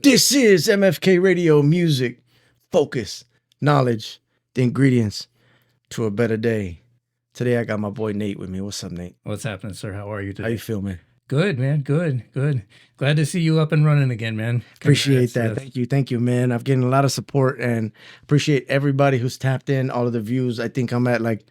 This is M.F.K. Radio Music, focus, knowledge, the ingredients to a better day. Today I got my boy Nate with me. What's up, Nate? What's happening, sir? How are you today? How you feel, man? Good, man. Good. Glad to see you up and running again, man. Appreciate that. Thank you, man. I've getting a lot of support and appreciate everybody who's tapped in, all of the views. I think I'm at like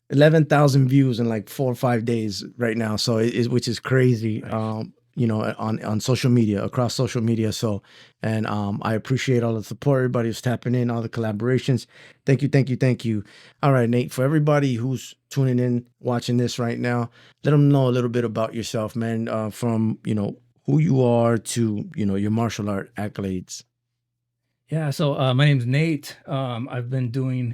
11,000 views in like 4 or 5 days right now. So which is crazy. Nice. On social media, across social media. So, and I appreciate all the support, everybody who's tapping in, all the collaborations. Thank you. All right, Nate, for everybody who's tuning in, watching this right now, let them know a little bit about yourself, man, from, who you are to, your martial art accolades. Yeah. So my name's Nate. I've been doing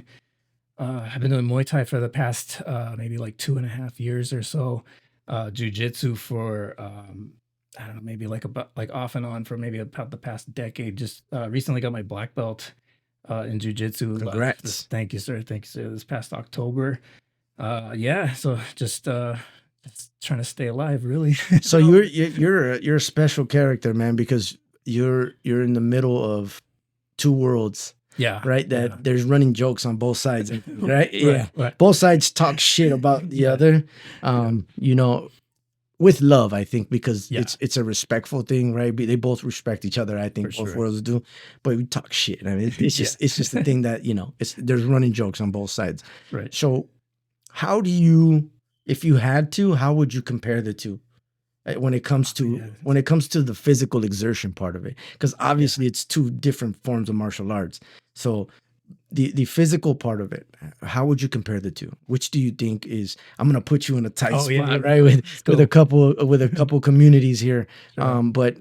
Muay Thai for the past maybe like 2.5 years or so. Jiu Jitsu for I don't know, maybe like off and on for maybe about the past decade. Just recently got my black belt in Jiu Jitsu. Congrats! Thank you, sir. This past October. So just trying to stay alive, really. So you're a special character, man, because you're in the middle of two worlds. Yeah. Right. There's running jokes on both sides. Right. Right. Both sides talk shit about the other. With love, I think, because it's a respectful thing, right? They both respect each other. I think both worlds do, but we talk shit. I mean, it's just the thing that there's running jokes on both sides. Right. So, how do you, if you had to, how would you compare the two? When it comes to the physical exertion part of it, because obviously it's two different forms of martial arts. So the physical part of it, how would you compare the two? Which do you think is? I'm gonna put you in a tight spot, right? With a couple communities here. Sure. But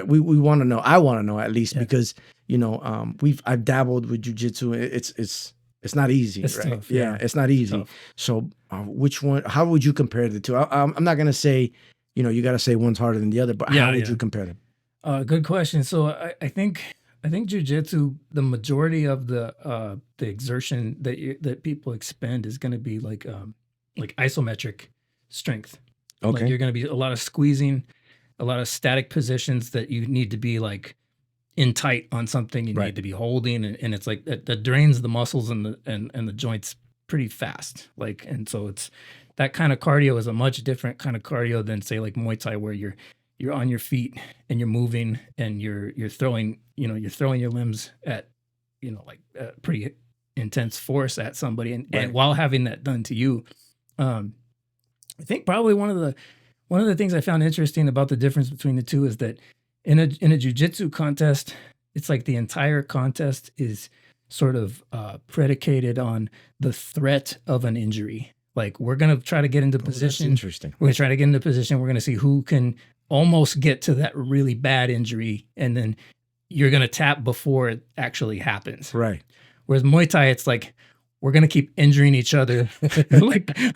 we want to know. I want to know at least because I've dabbled with jiu-jitsu. It's not easy, it's right? Tough, it's not easy. Tough. So which one? How would you compare the two? I'm not gonna say. You got to say one's harder than the other, but how would you compare them? Good question. So I think jiu-jitsu, the majority of the exertion that people expend is going to be like isometric strength. Okay. Like you're going to be a lot of squeezing, a lot of static positions that you need to be like in tight on something you need to be holding, and it's like that drains the muscles and the joints pretty fast. And so it's that kind of cardio is a much different kind of cardio than say like Muay Thai, where you're on your feet and you're moving and you're throwing your limbs at pretty intense force at somebody and while having that done to you. I think probably one of the things I found interesting about the difference between the two is that in a jiu-jitsu contest, it's like the entire contest is sort of predicated on the threat of an injury. Like we're going to try to get into position. That's interesting. We're going to try to get into position. We're going to see who can almost get to that really bad injury. And then you're going to tap before it actually happens. Right. Whereas Muay Thai, it's like, we're going to keep injuring each other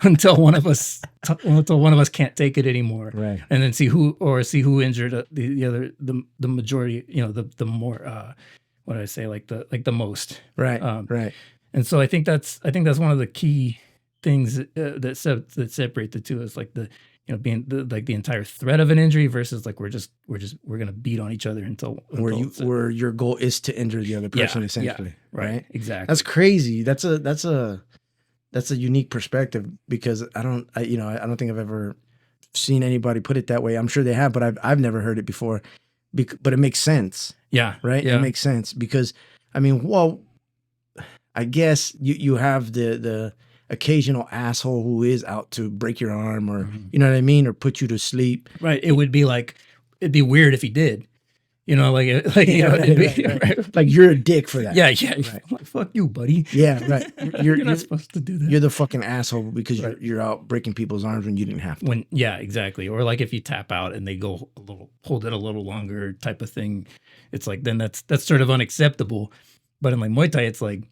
until one of us can't take it anymore. Right. And then see who injured the other, the majority, the more, what did I say? Like the most. Right. Right. And so I think that's one of the key things that separate the two is like being the entire threat of an injury versus like we're gonna beat on each other until where your goal is to injure the other person essentially. Right. Exactly. That's crazy. That's a unique perspective because I don't think I've ever seen anybody put it that way. I'm sure they have, but I've never heard it before. But it makes sense. Yeah. Right. Yeah. It makes sense because I guess you have the occasional asshole who is out to break your arm or you know what I mean, or put you to sleep. Right. It'd be weird if he did. Right. Like you're a dick for that. Yeah. Right. Like, fuck you, buddy. Yeah. Right. You're not supposed to do that. You're the fucking asshole because you're out breaking people's arms when you didn't have to. Exactly. Or like if you tap out and they go hold it a little longer type of thing, it's like then that's sort of unacceptable. But in like Muay Thai, it's like,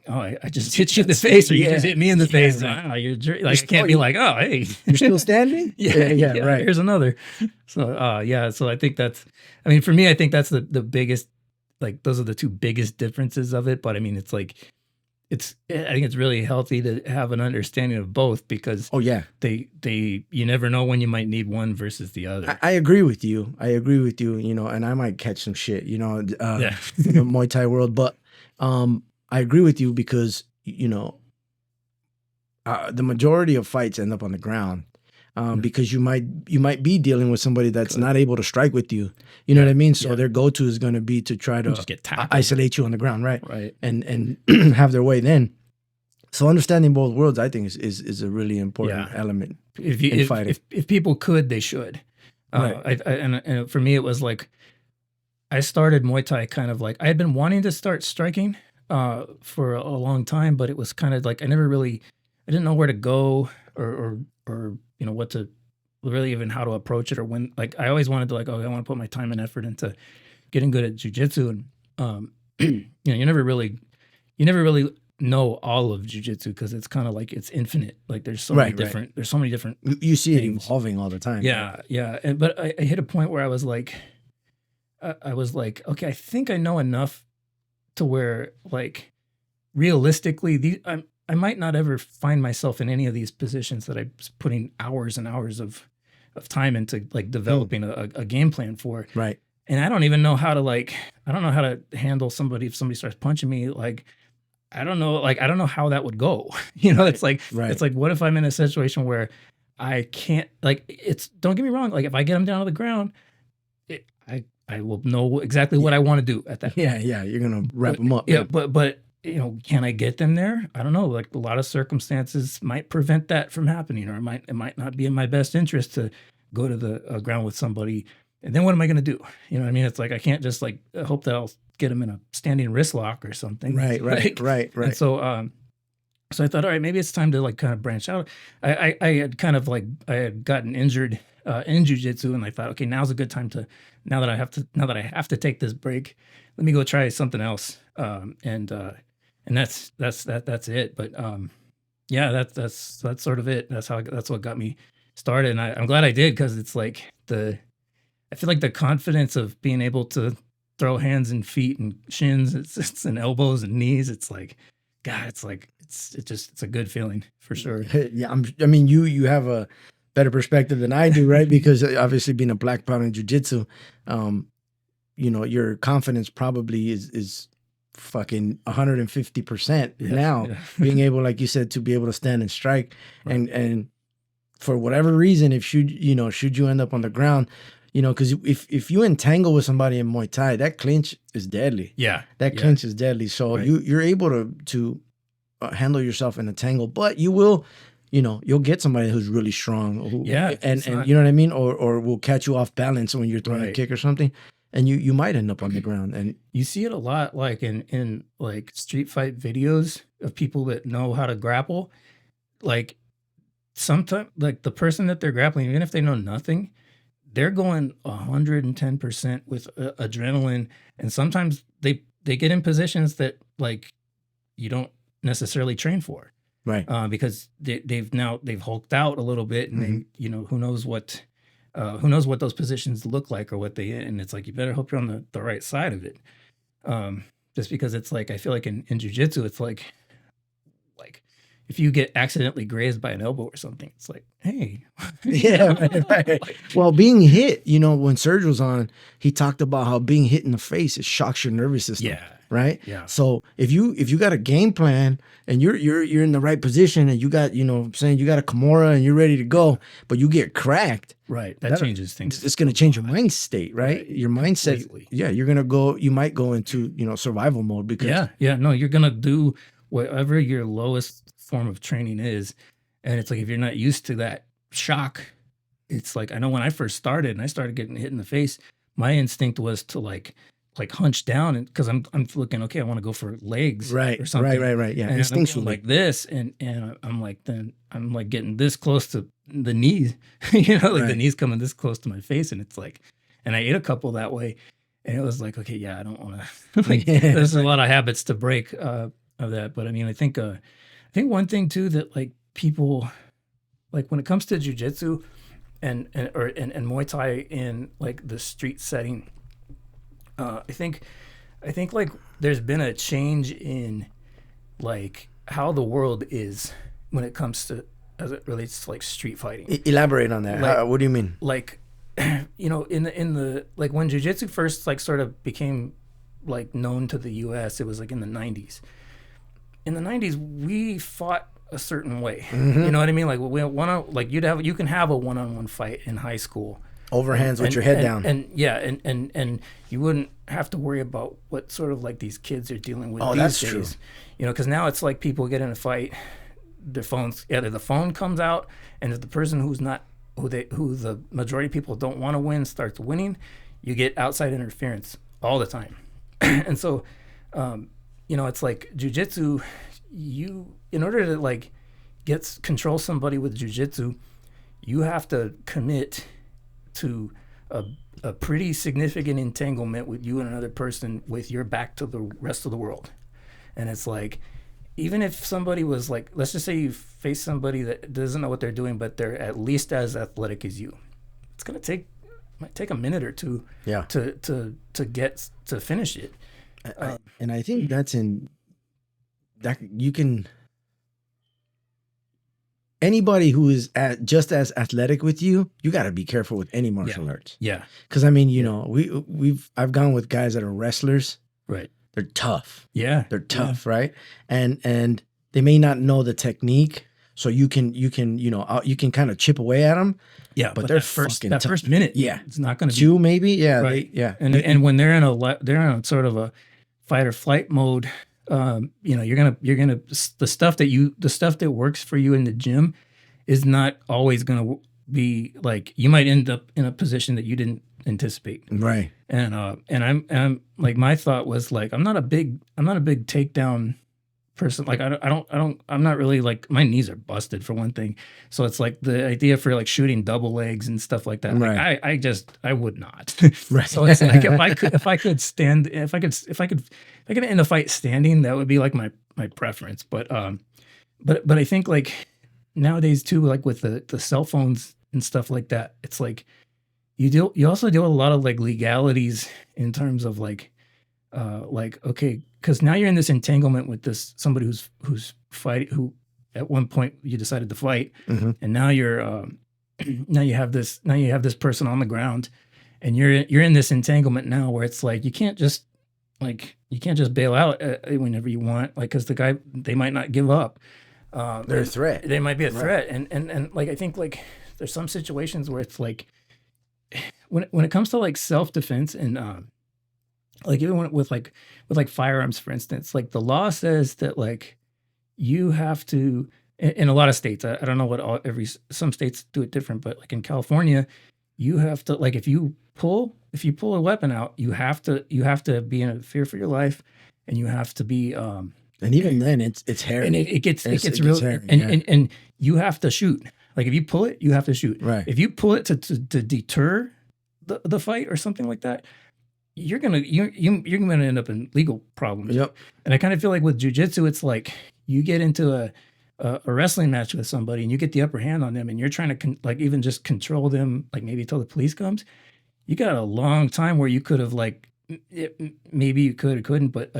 oh, I just hit you in the face, or you just hit me in the face. Right. Oh, you're like, I can't be like, oh, hey, you're still standing. yeah, right. Here's another. So, So I think for me, I think that's the biggest. Like those are the two biggest differences of it. But I mean, it's like I think it's really healthy to have an understanding of both, because Oh yeah, you never know when you might need one versus the other. I agree with you. I agree with you. You know, and I might catch some shit. You know, Yeah. the Muay Thai world, but I agree with you because you know the majority of fights end up on the ground. Because you might be dealing with somebody that's not able to strike with you. You know what I mean? So their go-to is going to be to try to just get tackled. isolate you on the ground, right? Right. And have their way then. So understanding both worlds, I think, is a really important element in fighting. If people could, they should. Right. And for me, it was like I started Muay Thai kind of like I had been wanting to start striking for a long time, but it was kind of like I didn't know where to go or you know what to really even how to approach it, or when, like I always wanted to like, oh, I want to put my time and effort into getting good at jiu-jitsu. And you know, you never really know all of jiu-jitsu, because it's kind of like it's infinite. Like there's so many different you see it evolving all the time. Yeah. And but I hit a point where I was like, okay, I think I know enough to where, like, realistically, I might not ever find myself in any of these positions that I'm putting hours and hours of time into, like, developing a game plan for. Right. And I don't even know how to, like, I don't know how to handle somebody if somebody starts punching me. Like, I don't know how that would go. You know, it's like, what if I'm in a situation where I can't, like, don't get me wrong. Like, if I get them down to the ground, I will know exactly what I want to do at that point. Yeah. You're going to wrap them up. Yeah. But you know, can I get them there? I don't know. Like, a lot of circumstances might prevent that from happening, or it might not be in my best interest to go to the ground with somebody. And then what am I going to do? You know what I mean? It's like, I can't just like hope that I'll get them in a standing wrist lock or something. Right. And so, so I thought, all right, maybe it's time to like kind of branch out. I had gotten injured in jiu-jitsu, and I thought, okay, now's a good time to, now that I have to take this break, let me go try something else. And that's it. But yeah, that's sort of it. That's what got me started, and I'm glad I did, because it's like I feel like the confidence of being able to throw hands and feet and shins, it's and elbows and knees. It's like, God, it's like it's a good feeling for sure. Yeah, I mean, you have a better perspective than I do, right? Because obviously being a black belt in jiu-jitsu, you know, your confidence probably is fucking 150% now. Being able, like you said, to be able to stand and strike, and for whatever reason, should you end up on the ground, you know, because if you entangle with somebody in Muay Thai, that clinch is deadly. Yeah, that clinch is deadly. So you're able to handle yourself in a tangle, but you will, you know, you'll get somebody who's really strong, and you know what I mean, or will catch you off balance when you're throwing a kick or something, and you might end up on the ground. And you see it a lot, like in like street fight videos of people that know how to grapple. Like, sometimes, like, the person that they're grappling, even if they know nothing, they're going 110% with adrenaline, and sometimes they get in positions that, like, you don't necessarily train for, right? Because they've hulked out a little bit, and they, you know, who knows what those positions look like, or what they, and it's like, you better hope you're on the right side of it. Just because it's like, I feel like in jiu-jitsu, it's like if you get accidentally grazed by an elbow or something, it's like, hey. Right. Well, being hit, you know, when Serge was on, he talked about how being hit in the face, it shocks your nervous system. Yeah. Right. Yeah. So if you got a game plan, and you're in the right position, and you got, you know what I'm saying, you got a Kimura and you're ready to go, but you get cracked. Right. That changes things. It's going to change your mind state, right? Your mindset. Completely. Yeah. You might go into, you know, survival mode, because no, you're going to do whatever your lowest form of training is. And it's like, if you're not used to that shock, it's like, I know when I first started and I started getting hit in the face, my instinct was to like hunch down, and because I'm looking, okay, I want to go for legs, or something, right, yeah, and instinctually, like this, and I'm like getting this close to the knees, you know, like the knees coming this close to my face, and it's like, and I ate a couple that way, and it was like, okay, yeah, I don't want to, like, there's a lot of habits to break of that. But I mean, I think one thing too that, like, people, like, when it comes to jiu-jitsu and Muay Thai in, like, the street setting, I think like there's been a change in like how the world is when it comes to as it relates to like street fighting. Elaborate on that. Like- What do you mean? Like, you know, in the like when jiu-jitsu first like sort of became like known to the US, it was like in the 90s. In the 90s, we fought a certain way. You know what I mean? Like you can have a one-on-one fight in high school. Overhands with your head down. And you wouldn't have to worry about what sort of like these kids are dealing with Oh, these that's days. true. You know, because now it's like people get in a fight, their phones, either the phone comes out, and if the person who the majority of people don't want to win starts winning, you get outside interference all the time. And so, you know, it's like jiu-jitsu, in order to like control somebody with jiu-jitsu, you have to commit to a pretty significant entanglement with you and another person with your back to the rest of the world. And it's like, even if somebody was like, let's just say you face somebody that doesn't know what they're doing, but they're at least as athletic as you, it's gonna might take a minute or two to get to finish it. And I think that you can, anybody who is just as athletic with you got to be careful with any martial arts. Yeah. Because I mean, you know, I've gone with guys that are wrestlers. Right. They're tough. Yeah. They're tough, right? And they may not know the technique, so you can you can kind of chip away at them. Yeah, but they're that first minute, it's not going to be two maybe. Yeah, right. And when they're in a sort of a fight or flight mode, you know, you're gonna the stuff that works for you in the gym is not always gonna be like, you might end up in a position that you didn't anticipate. Right. And I'm like, my thought was like, I'm not a big takedown person. Like I'm not really like, my knees are busted for one thing. So it's like the idea for like shooting double legs and stuff like that. Right. Like I would not. Right. So it's like, if I could end a fight standing, that would be like my preference. But I think like nowadays too, like with the cell phones and stuff like that, it's like you also deal with a lot of like legalities in terms of like okay, because now you're in this entanglement with somebody who's fighting, who at one point you decided to fight, and now you're now you have this person on the ground, and you're in this entanglement now where it's like you can't just bail out whenever you want, like, because the guy, they might not give up. They're a threat. They might be a threat, and like I think like there's some situations where it's like when it comes to like self-defense and like even with firearms, for instance, like the law says that like you have to, in a lot of states, I don't know what some states do it different, but like in California, you have to, like, if you pull a weapon out, you have to be in fear for your life, and you have to be and even then it's hairy, and it gets real hairy, and you have to shoot. Like if you pull it, you have to shoot. Right. If you pull it to deter the fight or something like that, you're gonna end up in legal problems. Yep. And I kind of feel like with jiu-jitsu, it's like you get into a wrestling match with somebody and you get the upper hand on them, and you're trying to like even just control them, like maybe until the police comes. You got a long time where you could have like maybe you could or couldn't, but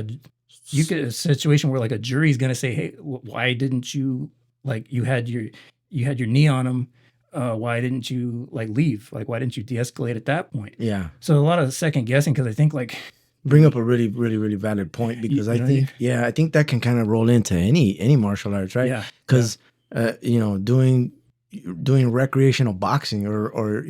you get a situation where like a jury's gonna say, hey, why didn't you, like, you had your knee on him, why didn't you like leave? Like, why didn't you de-escalate at that point? Yeah. So a lot of second guessing, because I think like bring up a really, really, really valid point, because I think that can kind of roll into any martial arts, right? Yeah. Because doing recreational boxing or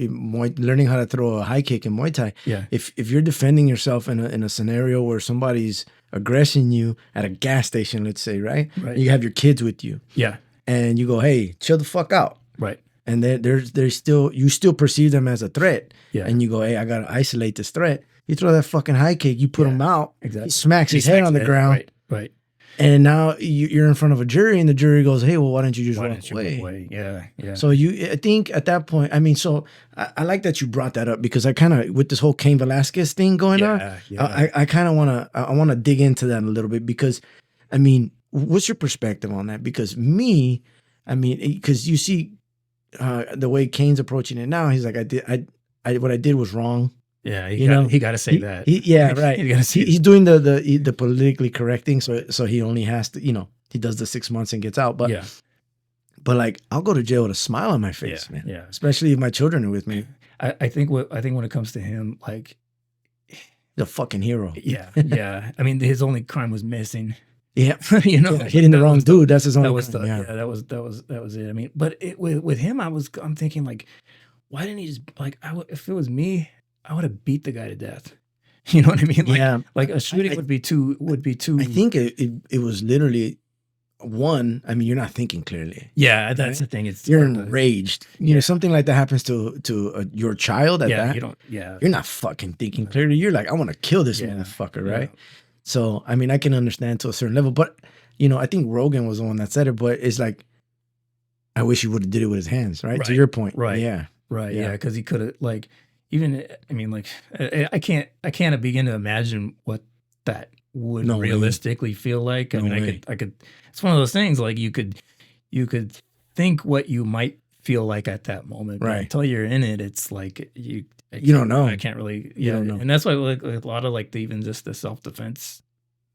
learning how to throw a high kick in Muay Thai. Yeah. If you're defending yourself in a scenario where somebody's aggressing you at a gas station, let's say, right? You have your kids with you. Yeah. And you go, hey, chill the fuck out. Right. And you still perceive them as a threat. Yeah. And you go, hey, I gotta isolate this threat. You throw that fucking high kick, you put him out. Exactly. He smacks his head on the ground. Right. And now you're in front of a jury, and the jury goes, hey, well, why don't you just walk away? Yeah. So I think at that point, I mean, so I like that you brought that up, because I kind of, with this whole Cain Velasquez thing going on, I kind of want to dig into that a little bit, because, I mean, what's your perspective on that? Because because you see the way Cain's approaching it now, he's like, what I did was wrong. Yeah, he got to say that. Right. He's doing the politically correct thing, so he only has to, he does the 6 months and gets out. But Yeah. but like I'll go to jail with a smile on my face, Yeah, man. yeah. Especially if my children are with me. I think when it comes to him, like, The fucking hero. yeah. I mean, his only crime was missing. Yeah. You know, Yeah, hitting the that wrong was dude. That's his only that was crime. the Yeah. that was it. I mean, but with him, I'm thinking like, why didn't he just like if it was me, I would have beat the guy to death. You know what I mean? Like, Yeah. like a shooting would be too. I think it was literally one. I mean, you're not thinking clearly. Yeah, that's Right? the thing. It's You're hard to- enraged. You know, something like that happens to your child at yeah, that. you don't. Yeah, You're not fucking thinking clearly. You're like, I want to kill this Yeah, motherfucker, yeah. right? So, I mean, I can understand to a certain level, but you know, I think Rogan was the one that said it. But it's like, I wish he would have did it with his hands, right? To Right, your point, right. Yeah, Right. Yeah. Yeah. Because he could have like even. I mean, like I can't begin to imagine what that would No way. realistically feel like. I No mean, way. I could. It's one of those things like you could think what you might feel like at that moment, but Right. until you're in it, it's like you don't know. I can't really. You don't know. And that's why like a lot of like even just the self defense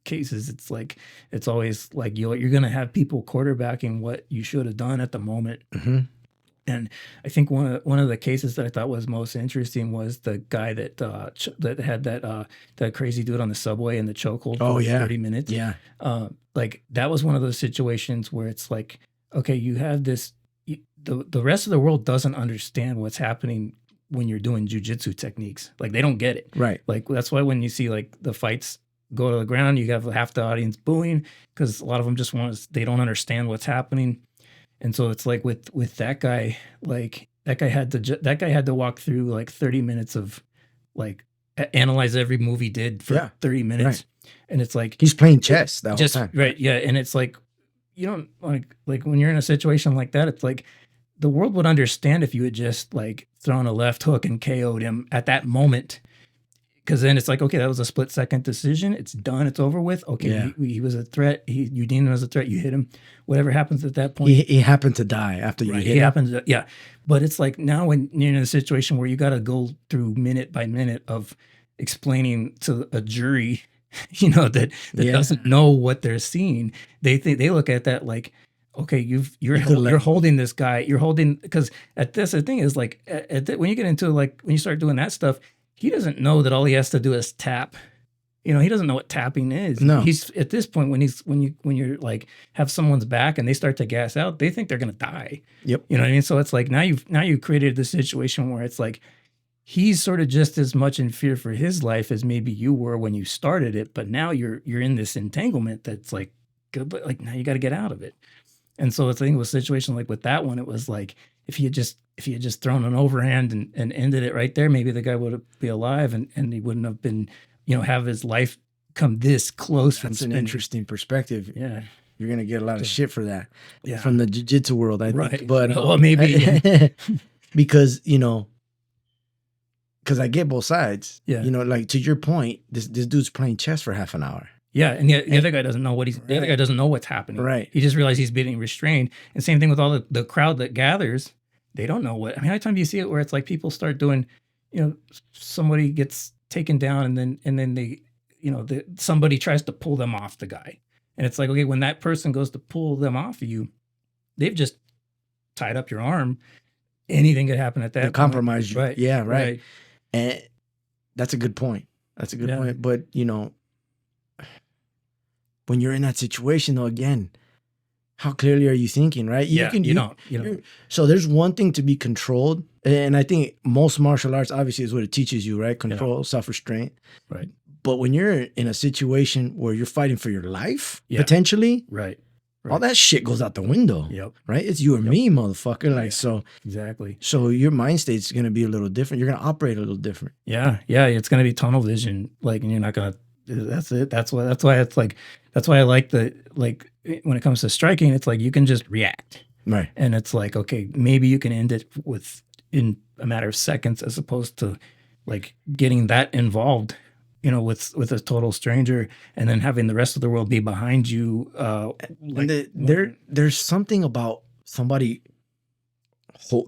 cases, it's like it's always like you're gonna have people quarterbacking what you should have done at the moment. hmm And I think one of the cases that I thought was most interesting was the guy that that had that crazy dude on the subway in the chokehold for like 30 minutes. Yeah. Like that was one of those situations where it's like, okay, you have this. The rest of the world doesn't understand what's happening when you're doing jujitsu techniques. Like they don't get it. Right. Like that's why when you see like the fights go to the ground, you have half the audience booing because a lot of them just they don't understand what's happening. And so it's like with that guy, like that guy had to walk through like 30 minutes of like analyze every move he did for 30 minutes. Right. And it's like He's playing chess that just whole time. right. Yeah. And it's like, you don't like when you're in a situation like that, it's like the world would understand if you had just like thrown a left hook and KO'd him at that moment. Because then it's like, okay, that was a split-second decision. It's done. It's over with. Okay, Yeah. he was a threat. You deemed him as a threat. You hit him. Whatever happens at that point. He happened to die after you Right. hit He him. happens. Yeah. But it's like now when you're in a situation where you got to go through minute by minute of explaining to a jury, you know, that Yeah. doesn't know what they're seeing. They look at that like, okay, you're holding this guy. You're holding because the thing is like when you get into like when you start doing that stuff, he doesn't know that all he has to do is tap. You know, he doesn't know what tapping is. No. He's at this point when you're like have someone's back and they start to gas out, they think they're gonna die. Yep. You know what I mean? So it's like now you've created this situation where it's like he's sort of just as much in fear for his life as maybe you were when you started it, but now you're in this entanglement that's like good, but like now you got to get out of it. And so it's, I think it was a situation like with that one, it was like if he had just thrown an overhand and ended it right there, maybe the guy would be alive and he wouldn't have been, you know, have his life come this close. That's an interesting perspective. Yeah. You're gonna get a lot of shit for that. Yeah. From the jiu-jitsu world, I think. Right. But Well, maybe because, you know, because I get both sides. Yeah. You know, like to your point, this dude's playing chess for half an hour. Yeah, and the other guy doesn't know the other guy doesn't know what's happening. Right. He just realized he's being restrained. And same thing with all the crowd that gathers. They don't know what. I mean, how many times do you see it where it's like people start doing, you know, somebody gets taken down and then they, you know, somebody tries to pull them off the guy. And it's like, okay, when that person goes to pull them off of you, they've just tied up your arm. Anything could happen at that point. Compromise you. Right. Yeah, right. And that's a good point. That's a good point. But, you know, when you're in that situation, though, again, how clearly are you thinking, right? You don't. So there's one thing to be controlled. And I think most martial arts, obviously, is what it teaches you, right? Control, self-restraint. Right. But when you're in a situation where you're fighting for your life, potentially, right. all that shit goes out the window. Yep. Right? It's you or me, motherfucker. Like, so. Exactly. So your mind state's going to be a little different. You're going to operate a little different. Yeah. Yeah. It's going to be tunnel vision. Like, and you're not going to, that's it. That's why it's like, that's why I like when it comes to striking, it's like you can just react. Right. And it's like, okay, maybe you can end it in a matter of seconds as opposed to like getting that involved, you know, with a total stranger and then having the rest of the world be behind you. There's something about somebody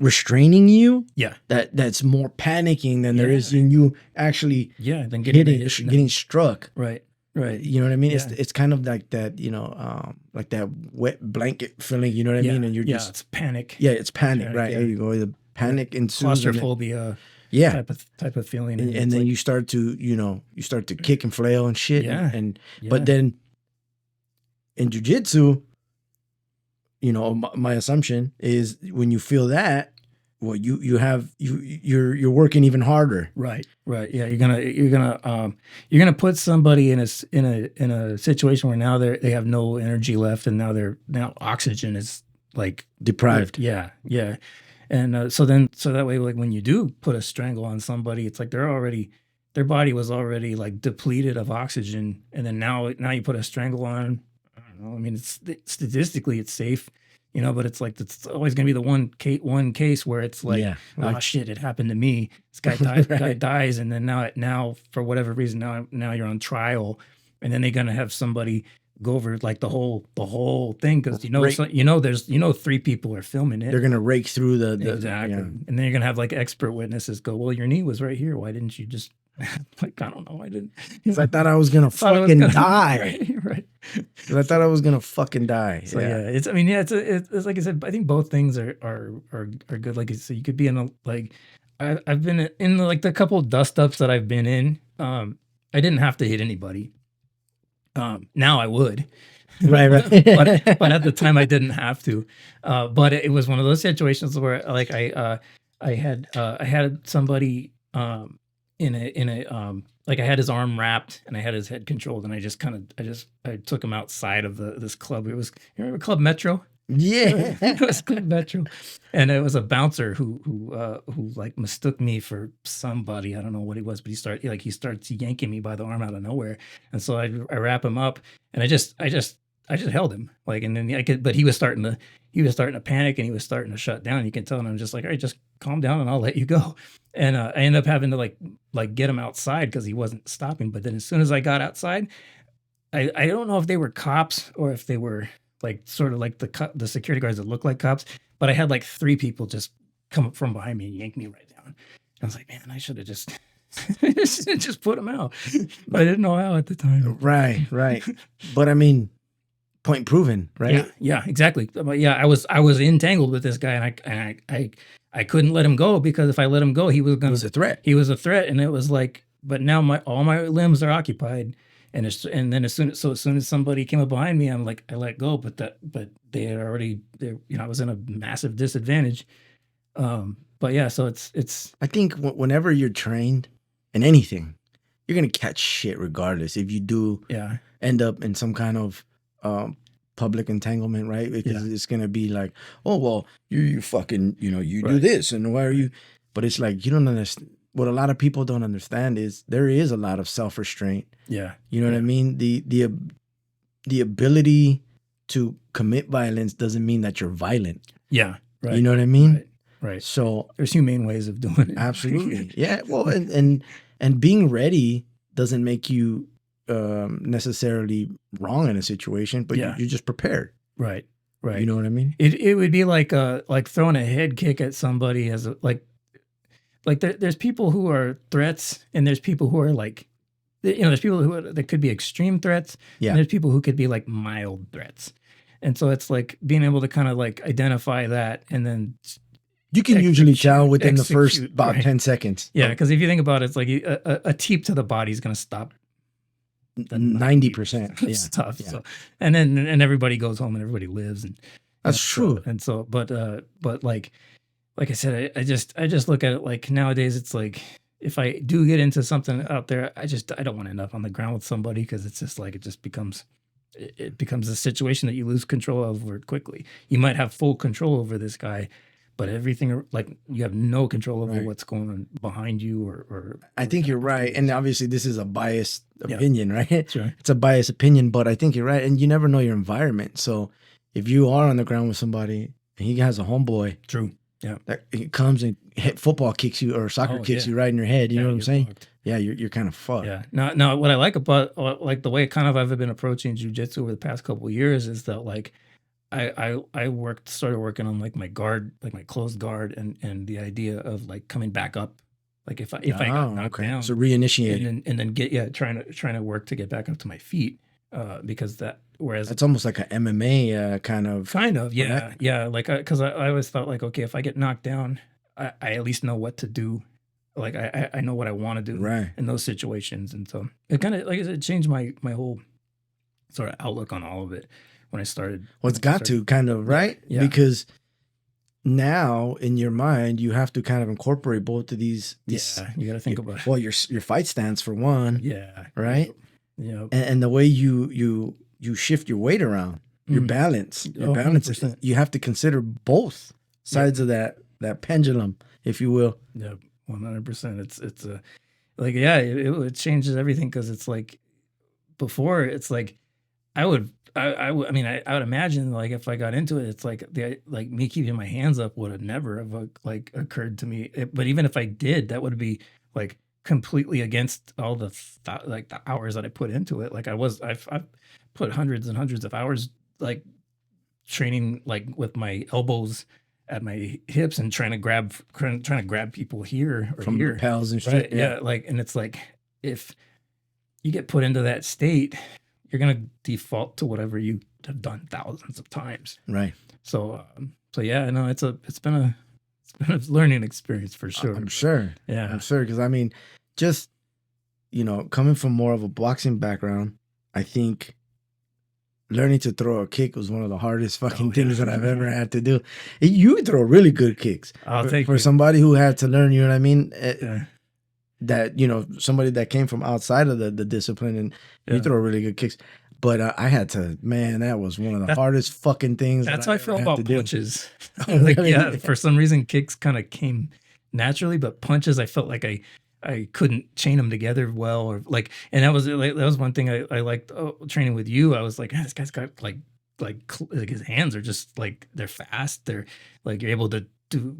restraining you. Yeah. That's more panicking than there is in you actually then getting struck. Right. Right. You know what I mean? Yeah. It's kind of like that, like that wet blanket feeling. You know what I mean? And you're just it's panic. it's panic, right? Yeah. There you go. The panic ensues, and then, Claustrophobia yeah, type of feeling. and then you start to kick and flail and shit. Yeah. And but then in jiu-jitsu, my assumption is when you feel that, well, you're working even harder. Right. Yeah, you're gonna put somebody in a situation where now they have no energy left, and now oxygen is like Deprived. Yeah. And so that way, like when you do put a strangle on somebody, it's like their body was already like depleted of oxygen, and then now you put a strangle on. I don't know. I mean, statistically it's safe, but it's like it's always gonna be the one case where it's like, oh shit, it happened to me. This guy died, Right. guy dies, and then now for whatever reason now you're on trial, and then they're gonna have somebody go over like the whole thing because there's 3 people are filming it. They're gonna rake through the Exactly. And then you're gonna have like expert witnesses go, well, your knee was right here. Why didn't you just like, I don't know. I didn't. I thought I was gonna fucking die. Right. I thought I was gonna fucking die. So it's like I said, I think both things are good. Like so you could be in a like I've been in like the couple of dust ups that I've been in. I didn't have to hit anybody. Now I would. Right. but at the time I didn't have to. But it was one of those situations where like I had somebody in a like I had his arm wrapped and I had his head controlled, and I took him outside of this club. You remember Club Metro? Yeah. It was Club Metro, and it was a bouncer who like mistook me for somebody. I don't know what he was, but he starts yanking me by the arm out of nowhere, and so I wrap him up, and I just held him like, and then but he was starting to panic, and he was starting to shut down. You can tell, and I'm just like, all right, just calm down, and I'll let you go. And I ended up having to like get him outside because he wasn't stopping. But then as soon as I got outside, I don't know if they were cops or if they were like sort of like the security guards that look like cops, but I had like 3 people just come up from behind me and yank me right down. I was like, man, I should have just put him out. But I didn't know how at the time. Right. But I mean, point proven, right? Yeah, exactly. But yeah, I was entangled with this guy, and I couldn't let him go, because if I let him go, he was a threat. He was a threat, and it was like, but now all my limbs are occupied. And then as soon as somebody came up behind me, I'm like, I let go, but they had already, I was in a massive disadvantage. But yeah, so it's. I think whenever you're trained in anything, you're gonna catch shit regardless. If you do, end up in some kind of public entanglement, right? Because it's gonna be like, oh well, you fucking, you do this, and why are you? But it's like, you don't understand. What a lot of people don't understand is there is a lot of self-restraint. Yeah. You know what I mean? The ability to commit violence doesn't mean that you're violent. Yeah. Right. You know what I mean? Right. So there's humane ways of doing it. Absolutely. Yeah. Well, and being ready doesn't make you necessarily wrong in a situation, but you're just prepared. Right. You know what I mean? It would be like throwing a head kick at somebody as there's people who are threats, and there's people who are like, there's people that could be extreme threats. Yeah. And there's people who could be like mild threats. And so it's like being able to kind of like identify that, and then you can usually tell within the first about 10 seconds. Yeah. Because if you think about it, it's like a teep to the body is going to stop 90% stuff. Yeah. So, and then everybody goes home and everybody lives, and that's true. And so, but like I said, I just look at it like nowadays, it's like, if I do get into something out there, I don't want to end up on the ground with somebody, because it's just like, it becomes a situation that you lose control over quickly. You might have full control over this guy, but everything, like, you have no control over what's going on behind you or I think you're right. And obviously this is a biased opinion, right? Sure. It's a biased opinion, but I think you're right. And you never know your environment. So if you are on the ground with somebody and he has a homeboy, true. Yeah, that he comes and football kicks you or soccer kicks you right in your head. You know what I'm saying? Fucked. Yeah, you're kind of fucked. Yeah. Now, what I like about like the way kind of I've been approaching jiu-jitsu over the past couple of years is that like I started working on like my guard, like my closed guard, and the idea of like coming back up Like if I got knocked down, so reinitiate, and then get trying to work to get back up to my feet, because that whereas it's almost like an MMA kind of yeah like because I always thought like, okay, if I get knocked down, I at least know what to do. Like I know what I want to do right. in those situations, and so it kind of, like I said, changed my whole sort of outlook on all of it when I started. Well, it's got to kind of, right? Yeah. Because now in your mind you have to kind of incorporate both of these. Yeah, you got to think about it. Well, your fight stance for one, Yeah, right? Yeah, And the way you shift your weight around, your balance, your balance. 100%. You have to consider both sides of that pendulum, if you will. Yeah, 100%. It's a like, yeah, it changes everything, because it's like before, it's like I would mean, I would imagine, like, if I got into it, it's like like me keeping my hands up would have never have like occurred to me. But even if I did, that would be like completely against all the like the hours that I put into it. Like I've put hundreds and hundreds of hours, like training, like with my elbows at my hips and trying to grab people here or From here, lapels and shit. right? Yeah, like, and it's like if you get put into that state, you're gonna default to whatever you have done thousands of times. Right. So yeah, no, it's been a learning experience for sure. I'm sure. Yeah, I'm sure, because I mean, just coming from more of a boxing background, I think learning to throw a kick was one of the hardest fucking things that I've ever had to do. You throw really good kicks. For somebody who had to learn, you know what I mean? That, somebody that came from outside of the discipline, and you throw really good kicks. But I had to, man, that was one of the hardest fucking things. That's how I feel about punches. Oh, really? Yeah, for some reason, kicks kind of came naturally, but punches, I felt like I couldn't chain them together well, or like, and that was one thing I liked training with you. I was like, this guy's got like his hands are just like, they're fast. They're like, you're able to do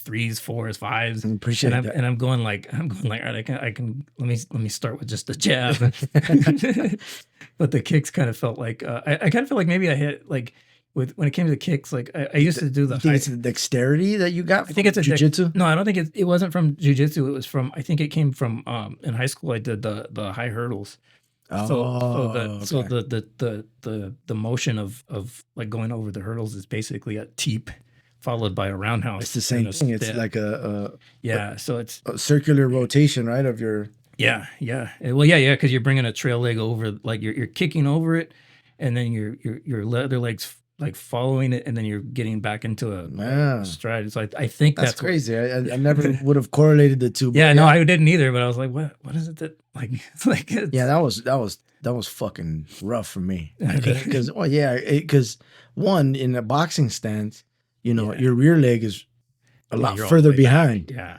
3s, 4s, 5s. Appreciate that. And I'm going like, all right, I can let me start with just the jab. But the kicks kind of felt like I kind of feel like maybe I hit like when it came to the kicks, like I used to do the. You think it's the dexterity that you got? I think it's a Jiu Jitsu. No, I don't think it wasn't from Jiu Jitsu. It was from, I think it came from in high school. I did the high hurdles. So the motion of like going over the hurdles is basically a teep followed by a roundhouse. It's the same thing. It's like so it's a circular rotation, right, of your. Yeah. Well, yeah, because you're bringing a trail leg over, like you're kicking over it, and then your other legs like following it, and then you're getting back into a stride. So I think that's crazy. I never would have correlated the two. Yeah, no, I didn't either. But I was like, what is it that like? It's like yeah, that was fucking rough for me. Because one, in a boxing stance, your rear leg is a lot further behind. Yeah.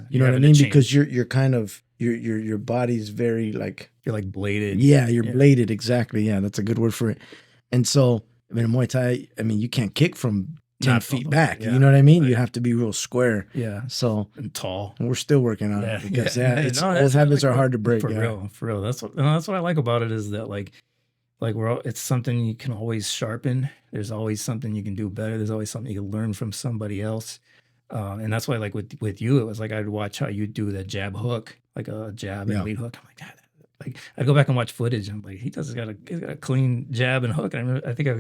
You know what I mean? Because you're kind of your body's very like, you're like bladed. Yeah, you're bladed, exactly. Yeah, that's a good word for it. And so, I mean, in Muay Thai, I mean, you can't kick from 10 feet back. You know what I mean? Right. You have to be real square. Yeah. So, and tall. We're still working on it, because those habits are hard to break. For real. That's what I like about it, is that like it's something you can always sharpen. There's always something you can do better. There's always something you can learn from somebody else. And that's why, like with you, it was like I'd watch how you do the jab hook, like a jab and lead hook. I'm like, God, like I go back and watch footage. And I'm like, he's got a clean jab and hook. And I think I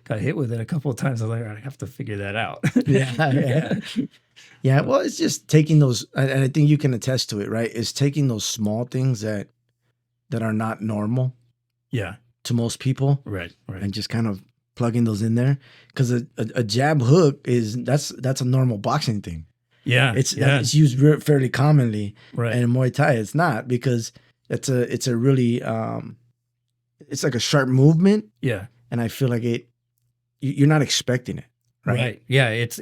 got hit with it a couple of times. I was like, all right, I have to figure that out. Yeah. Well, it's just taking those, and I think you can attest to it, right? It's taking those small things that are not normal. Yeah. To most people. Right. And just kind of plugging those in there, because a jab hook that's a normal boxing thing. Yeah, it's used fairly commonly, right? And in Muay Thai, it's not, because it's a really it's like a sharp movement. Yeah, and I feel like you're not expecting it, right? Yeah, it's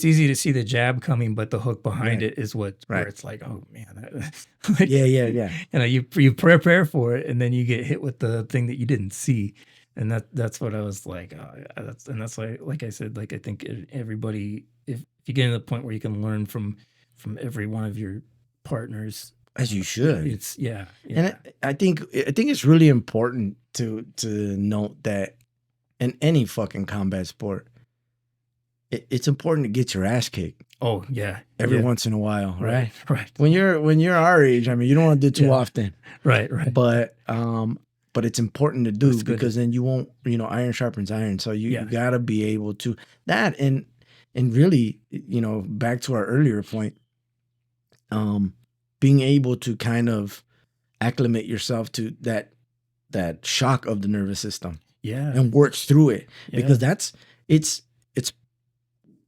easy to see the jab coming, but the hook behind it is where it's like, oh man, like, yeah. You prepare for it, and then you get hit with the thing that you didn't see, and that's what I was like. That's why, like I said, like I think everybody, if you get to the point where you can learn from every one of your partners, as you should. It's and I think it's really important to note that in any fucking combat sport, it's important to get your ass kicked. Oh yeah. every Yeah. once in a while, right? Right. When you're our age, I mean, you don't want to do too Yeah. often, Right. but it's important to But do it's good because to, then you won't, iron sharpens iron. So you yeah. gotta be able to that and really, back to our earlier point, being able to kind of acclimate yourself to that shock of the nervous system Yeah. and work through it Yeah. because it's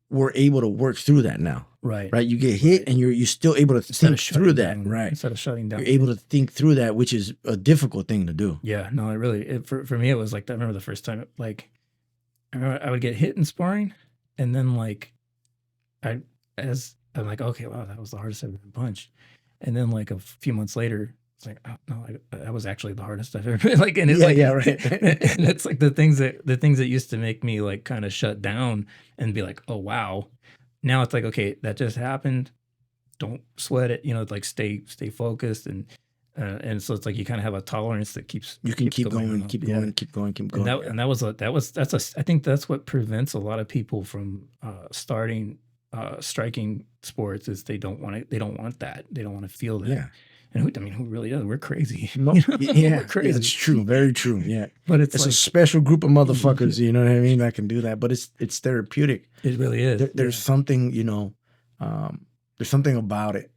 we're able to work through that now. Right. Right. You get hit and you're still able to Instead of think through that. down. Right. Instead of shutting down. You're able to think through that, which is a difficult thing to do. Yeah. No, it really, for me, it was like, I remember the first time, like, I remember I would get hit in sparring, and then like, I'm like, okay, wow, that was the hardest I've ever punched. And then like a few months later, it's like, oh no, that was actually the hardest I've ever been. Like, and it's Yeah, right. and it's like the things that used to make me like kind of shut down and be like, oh wow. Now it's like, okay, that just happened. Don't sweat it. Like stay focused, and so it's like you kind of have a tolerance that keeps You can keep going, on. keep Yeah. going, keep going, keep going. And I think that's what prevents a lot of people from starting striking sports is they don't want that. They don't want to feel that. Yeah. And who really does? We're crazy. No, We're crazy. That's true. Very true. Yeah. But it's It's like, a special group of motherfuckers, you know what I mean, that can do that. But it's therapeutic. it really is. There's something, there's something about it.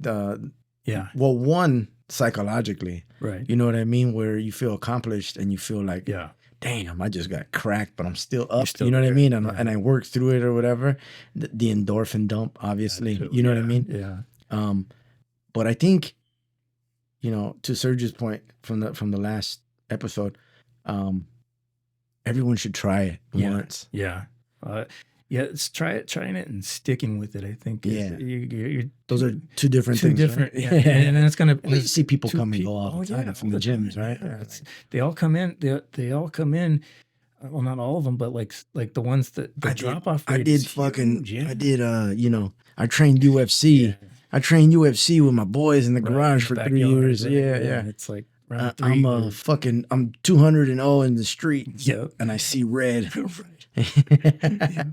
Well, one, psychologically, right. you know what I mean, where you feel accomplished and you feel like, Yeah. damn, I just got cracked, but I'm still up. still You know what I there. mean? Yeah. And I worked through it or whatever. The endorphin dump, obviously. Too. You know Yeah. what I mean? Yeah. But I think, to Serge's point from the last episode, everyone should try it once. Yeah. It's trying it and sticking with it. I think. Yeah. Those are two different things. Different. Right? Yeah. And then it's gonna. You see people two come and people- go all the time from the gyms, right? Yeah. They all come in. They all come in. Well, not all of them, but like the ones that the drop off. I did fucking. I did. I trained UFC. Yeah. I trained UFC with my boys in the garage in for the 3 backyard, years. right? Yeah. And it's like round three. I'm 200-0 in the street. Yeah. And I see red. Yeah.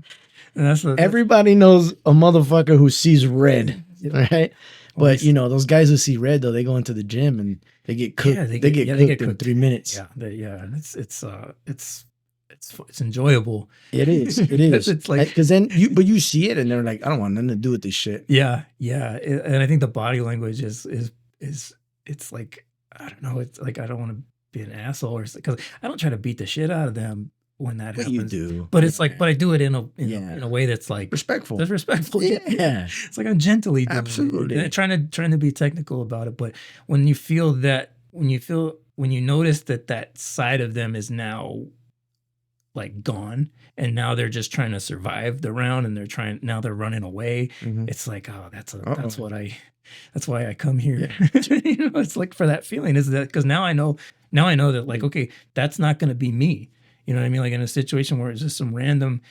And that's Everybody knows a motherfucker who sees red, right? But those guys who see red though, they go into the gym and they get cooked. Yeah, they get cooked in 3 minutes. Yeah. And it's enjoyable. It is. It is. It's like, because then you see it and they're like, I don't want nothing to do with this shit. Yeah. And I think the body language is it's like, I don't know. It's like, I don't want to be an asshole or because I don't try to beat the shit out of them when that happens. You do. But it's like, but I do it in a way that's like respectful. That's respectful. Yeah. It's like I'm gently doing Absolutely. it. Trying to be technical about it. But when you feel that, when you notice that side of them is now like gone, and now they're just trying to survive the round, and they're running away. Mhm. It's like, oh, that's why I come here. Yeah. It's like for that feeling is that because now I know that like, okay, that's not going to be me. You know what I mean? Like in a situation where it's just some random,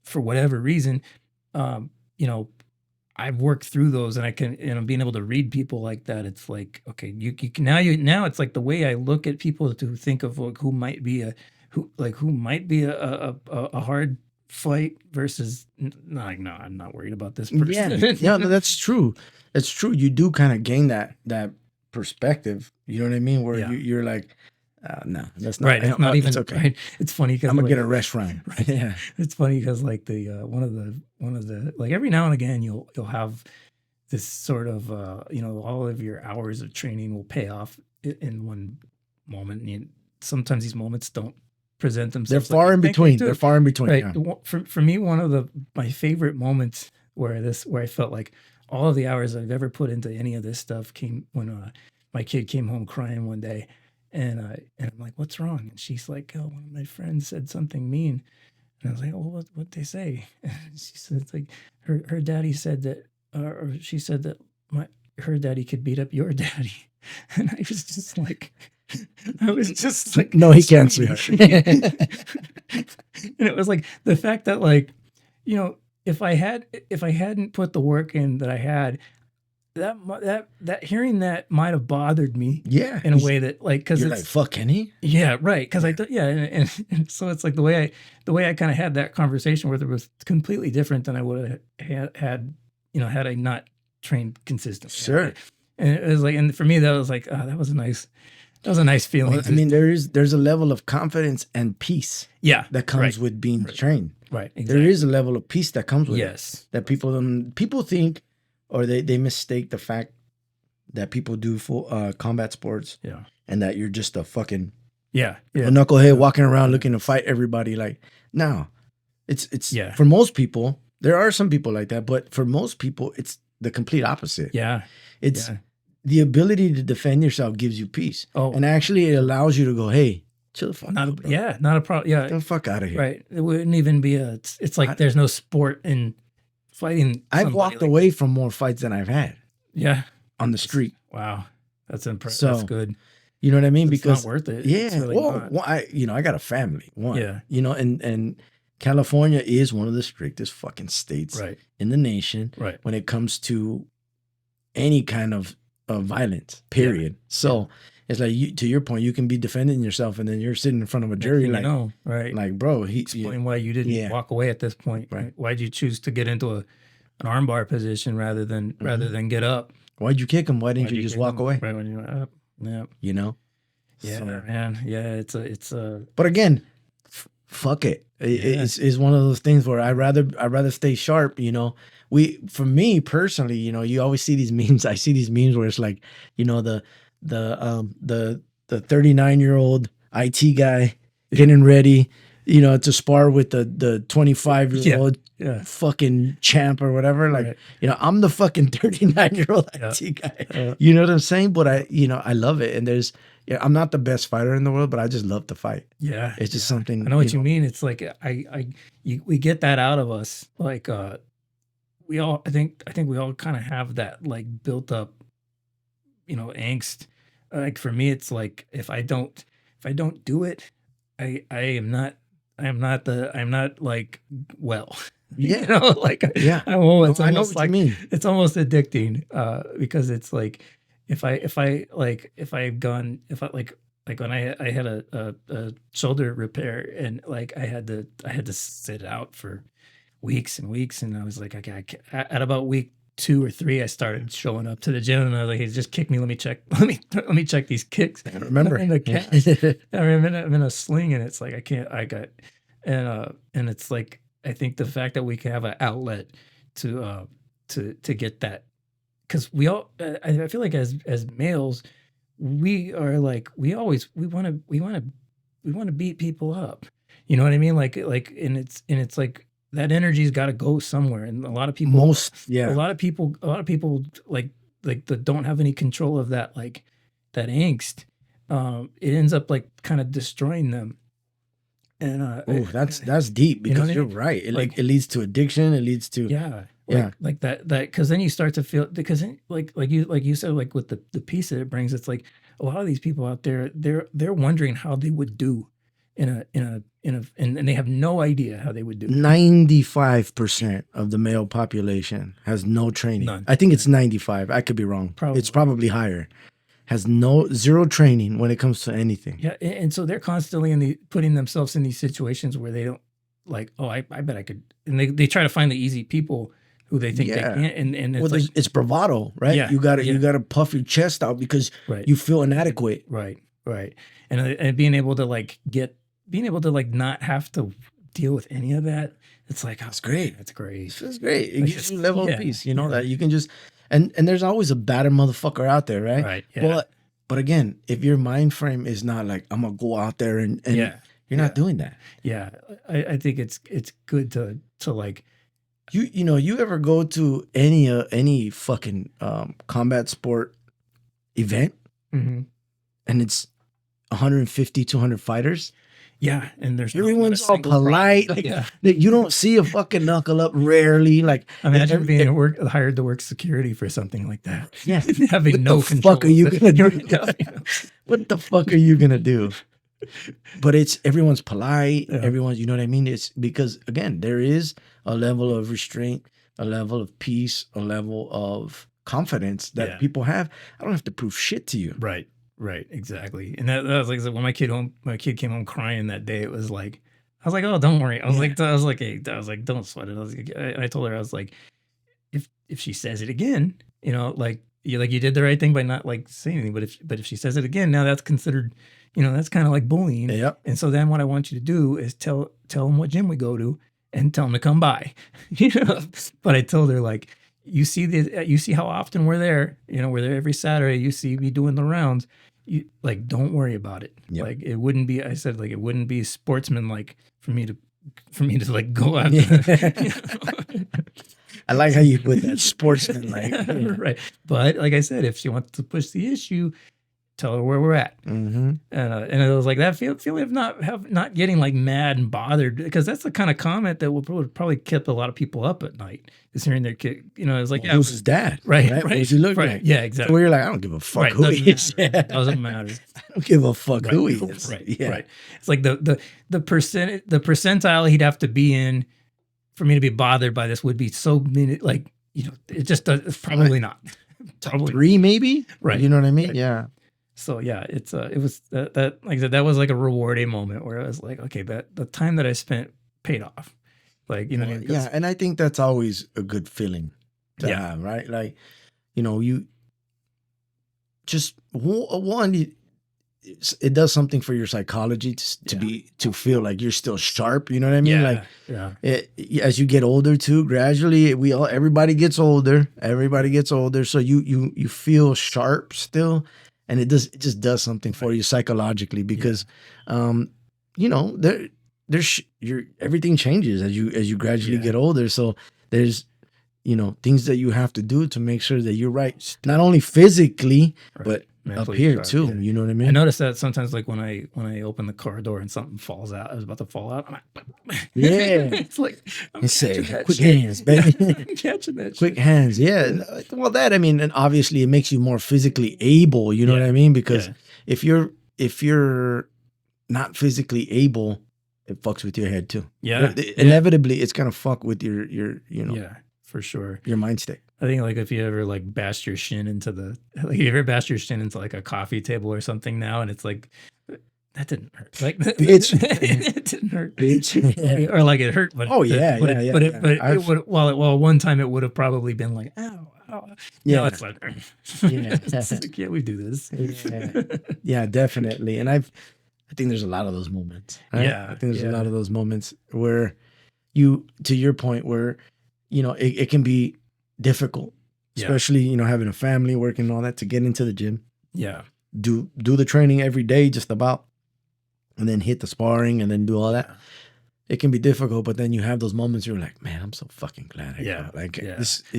for whatever reason, I've worked through those, and I'm being able to read people like that. It's like, okay, you can now it's like the way I look at people to think of like who might be a hard fight versus like, no, I'm not worried about this person. Yeah, no, that's true. It's true. You do kind of gain that perspective. You know what I mean? Where you're like, no, that's not right. It's not even. It's okay. Right. It's funny because I'm gonna get a restaurant. Right. Yeah. It's funny because like the one of the like every now and again you'll have this sort of all of your hours of training will pay off in one moment. And sometimes these moments don't present themselves. They're far in between. They're far in between. Right. Yeah. For me, one of my favorite moments where I felt like all of the hours I've ever put into any of this stuff came when my kid came home crying one day, and I'm like, "What's wrong?" And she's like, "Oh, one of my friends said something mean." And I was like, "Oh, what'd they say?" And she said, "It's like her daddy said that, or she said that her daddy could beat up your daddy." And I was just like, no, he can't, sweetheart. And it was like the fact that like, if I hadn't put the work in that I had, that hearing that might have bothered me Yeah. in a way that like because You're it's like, fuck, can he? yeah, right, because I thought yeah, and so it's like the way I kind of had that conversation with her was completely different than I would have had had I not trained consistently. Sure. And it was like, and for me that was like, oh, that was a nice feeling. Well, I mean, there's a level of confidence and peace Yeah, that comes with being trained. Right. There Exactly. is a level of peace that comes with it. Yes. That people think, or they mistake the fact that people do full combat sports. Yeah. And that you're just a fucking a knucklehead walking around looking to fight everybody. Like, no, it's for most people. There are some people like that, but for most people, it's the complete opposite. Yeah. It's the ability to defend yourself gives you peace. Oh, and actually, it allows you to go, hey, chill the fuck out, bro. Yeah, not a problem. Yeah, get the fuck out of here. Right. It wouldn't even be it's like there's no sport in fighting. I've walked away from more fights than I've had. Yeah. On the street. Wow. That's impressive. So, that's good. You know what I mean? It's because not worth it. Yeah. Really I got a family. Yeah. And California is one of the strictest fucking states in the nation when it comes to any kind of violence, period. So it's like, to your point, you can be defending yourself and then you're sitting in front of a jury like, bro, explain why you didn't walk away at this point. Right. Why'd you choose to get into an armbar position rather than get up? Why'd you kick him? Why didn't you just walk away? Right when you went up. Yeah. You know? Yeah, man. Yeah, it's a But again, fuck it. It's one of those things where I rather stay sharp, for me personally, you always see these memes. I see these memes where it's like, the 39-year-old IT guy getting ready, to spar with the 25-year-old fucking champ or whatever. Like, I'm the fucking 39-year-old IT guy. You know what I'm saying? But I love it. And I'm not the best fighter in the world, but I just love to fight. Yeah. It's just something. I know what you mean. It's like we get that out of us. Like I think we all kind of have that like built up, angst. Like for me, it's like if I don't do it, I am not like well. Yeah. Like I know what like, you mean. It's almost addicting because it's like if I when I had a shoulder repair and like I had to sit out for weeks and weeks, and I was like, okay, at about week 2 or 3, I started showing up to the gym, and I was like, hey, just kick me. Let me check these kicks. I remember. I'm in a sling, and it's like and it's like I think the fact that we can have an outlet to get that, because we all I feel like as males we are like we want to beat people up. You know what I mean? Like and it's like that energy's got to go somewhere, and a lot of people a lot of people like that don't have any control of that, like that angst. It ends up like kind of destroying them. And that's deep, because you're right. It leads to addiction. It leads to like that because then you start to feel, because like you said, like with the peace that it brings, it's like a lot of these people out there, they're wondering how they would do and they have no idea how they would do. 95% of the male population has no training. None. I think it's 95. I could be wrong. It's probably higher. Has zero training when it comes to anything. Yeah, and so they're constantly putting themselves in these situations where they don't like, oh, I bet I could, and they try to find the easy people who they think they can't, and it's it's bravado, right? Yeah, you gotta puff your chest out because you feel inadequate. Right, and being able to not have to deal with any of that, it's like, that's great. That's great. It feels great. It gives you a level of peace, that you can just. And there's always a better motherfucker out there, right? Right. Yeah. But again, if your mind frame is not like, I'm gonna go out there and you're not doing that. Yeah. I think it's good to like, you ever go to any fucking combat sport event, and it's 150, 200 fighters. Yeah, and everyone's all polite. Like, you don't see a fucking knuckle up rarely. Like, imagine being hired to work security for something like that. Yeah, having no control. What the fuck are you gonna do? What the fuck are you gonna do? But everyone's polite. Yeah. Everyone's, you know what I mean? It's because, again, there is a level of restraint, a level of peace, a level of confidence that Yeah. people have. I don't have to prove shit to you. Right. Right. Exactly. And that was like when my kid came home crying that day. It was like, I was like, oh, don't worry. I was like, hey, don't sweat it. I told her, I was like, if she says it again, you know, like you did the right thing by not like saying anything. But if she says it again, now that's considered, you know, that's kind of like bullying. Yep. And so then what I want you to do is tell them what gym we go to and tell them to come by. You know. But I told her, like, you see how often we're there. You know, we're there every Saturday. You see me doing the rounds. You, like, don't worry about it. Yep. Like, it wouldn't be. I said, like, it wouldn't be sportsmanlike for me to like go out. You know? I like how you put that, sportsman like. Yeah. Right. But like I said, if she wants to push the issue, tell her where we're at. Mm-hmm. And it was like that feeling of not getting like mad and bothered, because that's the kind of comment that would probably keep a lot of people up at night, is hearing their kid. You know, it's like, Who's his dad? Right. What does he look like? Yeah, exactly. So where you're like, I don't give a fuck who he is. Doesn't matter. I don't give a fuck who he is. Right. Yeah. Right. It's like the percentile he'd have to be in for me to be bothered by this would be so like, you know, it just does. Probably not. Top 3 maybe. Right. You know what I mean? Right. Yeah. So yeah, it was that like I said, that was like a rewarding moment where I was like, okay, that the time that I spent paid off. Like, you know, Yeah, and I think that's always a good feeling to have, right? Like, you know, you just it does something for your psychology to feel like you're still sharp. You know what I mean? Like, as you get older too, gradually everybody gets older. So you feel sharp still. And it just does something for you psychologically, because, you know, everything changes as you gradually get older. So there's, you know, things that you have to do to make sure that you're right, not only physically, but mentally up here sharp, too. You know what I mean? I noticed that sometimes, like when I open the car door and something falls out, I was about to fall out. I'm like, it's like, I'm say, quick hands, baby. Catching that quick hands. Yeah. Well, that, I mean, and obviously it makes you more physically able, you know what I mean? Because if you're not physically able, it fucks with your head too. Yeah. Inevitably, it's gonna fuck with your you know. Yeah, for sure. Your mind state. I think, like, if you ever like bashed your shin into like a coffee table or something now, and it's like, that didn't hurt. Like, bitch, it didn't hurt, bitch, or like it hurt, but it would. Well, one time it would have probably been like, ow. Yeah, it's like, can't we do this? Yeah, definitely. And I think there's a lot of those moments. Right? Yeah, I think there's a lot of those moments where to your point, where, you know, it can be difficult, especially, you know, having a family, working and all that, to get into the gym. Yeah. Do the training every day, just about, and then hit the sparring and then do all that. It can be difficult, but then you have those moments where you're like, man, I'm so fucking glad I got. Like,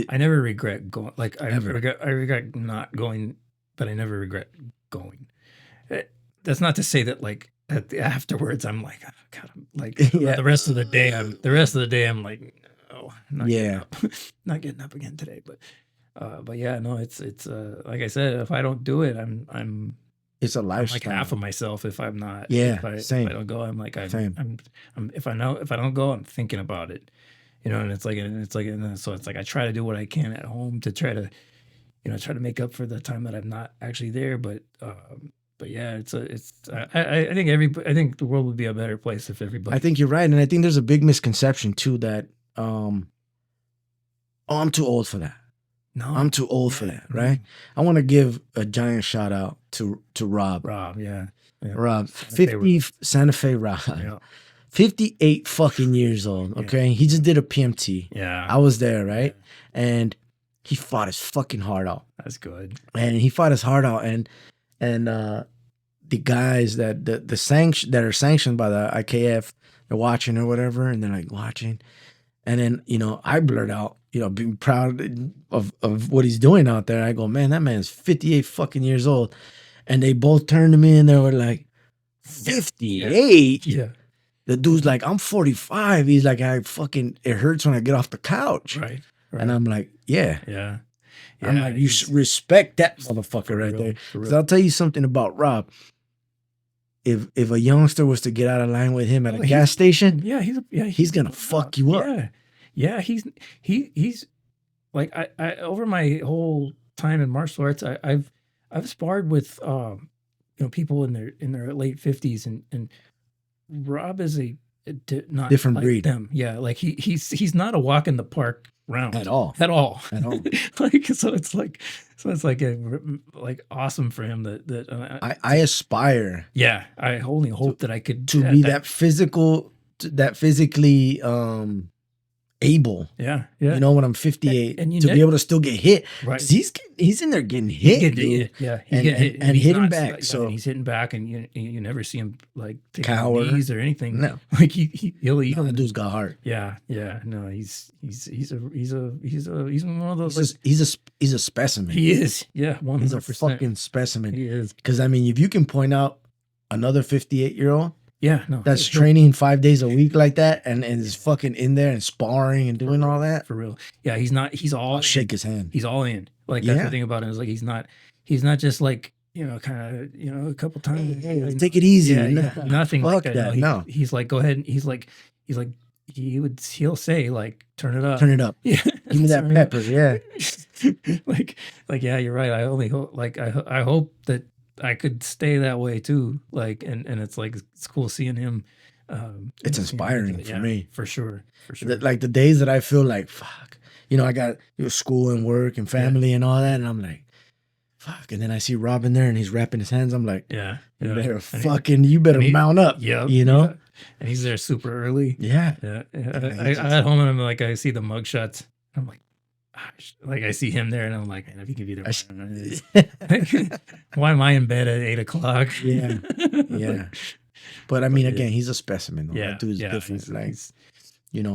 I never regret going. Like, I regret not going, but I never regret going. That's not to say that, like, afterwards I'm like, oh, God, I'm like, the rest of the day I'm like, oh, not getting up again today. But yeah, no, it's like I said, if I don't do it, I'm it's a lifestyle. I'm like half of myself if I'm not. Yeah, same. If I don't go, I'm like, I'm if I don't go, I'm thinking about it, you know. And so it's like I try to do what I can at home to try to, you know, try to make up for the time that I'm not actually there. But yeah, I think the world would be a better place if everybody. I think you're right, and I think there's a big misconception too that, oh, I'm too old for that. No, I'm too old for that, right? I want to give a giant shout out to Rob. Rob, 50 Santa Fe Rob. Yeah. 58 fucking years old, okay? Yeah. He just did a PMT. Yeah. I was there, right? Yeah. And he fought his fucking heart out. That's good. And he fought his heart out, and the guys that that are sanctioned by the IKF, they're watching or whatever, and they're like watching. And then, you know, I blurt out, you know, being proud of what he's doing out there. I go, man, that man's 58 fucking years old. And they both turned to me and they were like, 58? Yeah. The dude's like, I'm 45. He's like, it hurts when I get off the couch. Right. And I'm like, yeah. Yeah. I'm like, you respect that motherfucker right there. Because I'll tell you something about Rob. If a youngster was to get out of line with him at a gas station, he's gonna fuck you up. Yeah, he's like, I over my whole time in martial arts, I've sparred with people in their late 50s, and Rob is not Different like breed. them. Yeah, like he's not a walk in the park round At all. at all. Like it's like awesome for him that I aspire. Yeah, I only hope that I could be that physically able. Yeah. When I'm 58, and to be able to still get hit. Right. He's in there getting hit, dude. Yeah, and hitting back. So he's hitting back, and you never see him like take cower knees or anything. No, like he'll eat. That dude's got heart. Yeah. No, he's one of those. He's a specimen. He is. Yeah, 100%. He's a fucking specimen. He is. Because I mean, if you can point out another 58-year-old. Yeah, no. That's training 5 days a week like that, and is fucking in there and sparring and doing all that. For real. Yeah, he's all I'll shake his hand. He's all in. Like that's the thing about him, is like he's not just like, kind of, a couple times. Hey, take it easy. Yeah, nothing Fuck like that. No. He's like, go ahead, and he'll say like, turn it up. Turn it up. Yeah. Give me that pepper. Yeah. like yeah, you're right. I only hope I hope that I could stay that way too. Like, and it's like, it's cool seeing him. It's inspiring for me. For sure. Like the days that I feel like, fuck, I got school and work and family and all that. And I'm like, fuck. And then I see Rob in there and he's wrapping his hands. I'm like, you better mount up. Yeah. And he's there super early. Yeah. I at home, and I'm like, I see the mugshots. I'm like, I see him there, and I'm like, if he could be there, why am I in bed at 8:00? Yeah. But I mean, again, he's a specimen. Though. Yeah, that dude's different.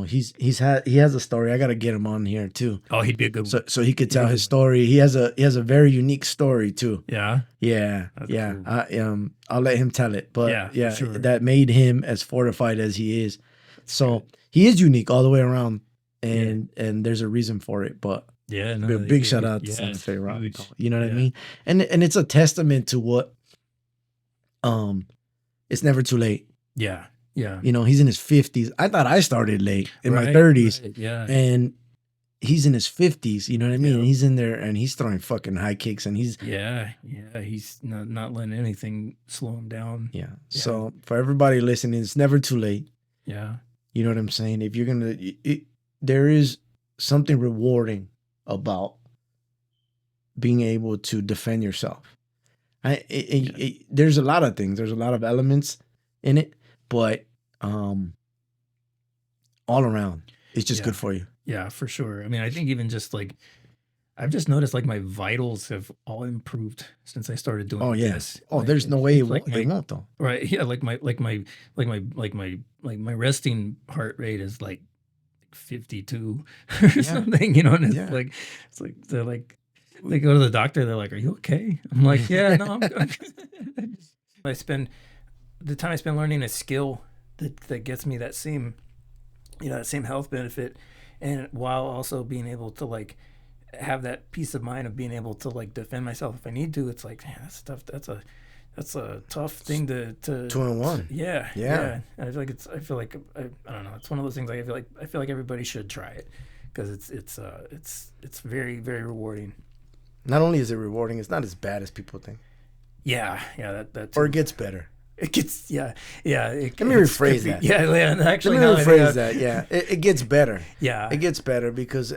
He's, he has a story. I got to get him on here too. Oh, he'd be a good one. So he could tell his story. He has a very unique story too. Yeah. That's cool. I'll let him tell it. But sure. That made him as fortified as he is. So he is unique all the way around. And there's a reason for it, but a big shout out to Santa Fe Rock. You know what I mean? And it's a testament to what it's never too late. Yeah. He's in his 50s. I thought I started late in my 30s. Right, yeah. And he's in his 50s, you know what I mean? And he's in there and he's throwing fucking high kicks, and he's he's not letting anything slow him down. Yeah. So for everybody listening, it's never too late. Yeah. You know what I'm saying? If you're gonna there is something rewarding about being able to defend yourself. There's a lot of things. There's a lot of elements in it, but all around, it's just good for you. Yeah, for sure. I mean, I think even just like, I've just noticed like my vitals have all improved since I started doing this. Oh, there's no way they won't though. Right. Yeah. Like my resting heart rate is like 52 or something, and it's like they're like, they go to the doctor, they're like, are you okay? I'm like, yeah, no, I'm good. The time I spend learning a skill that gets me that same health benefit, and while also being able to like have that peace of mind of being able to like defend myself if I need to. It's like, man, that's tough. That's a tough thing to 2-in-1. Yeah. I feel like I don't know. It's one of those things. I feel like everybody should try it, because it's very, very rewarding. Not only is it rewarding, it's not as bad as people think. Yeah, that too. Or it gets better. It gets Let me rephrase that. Actually, let me rephrase that. Yeah, it gets better. Yeah, it gets better because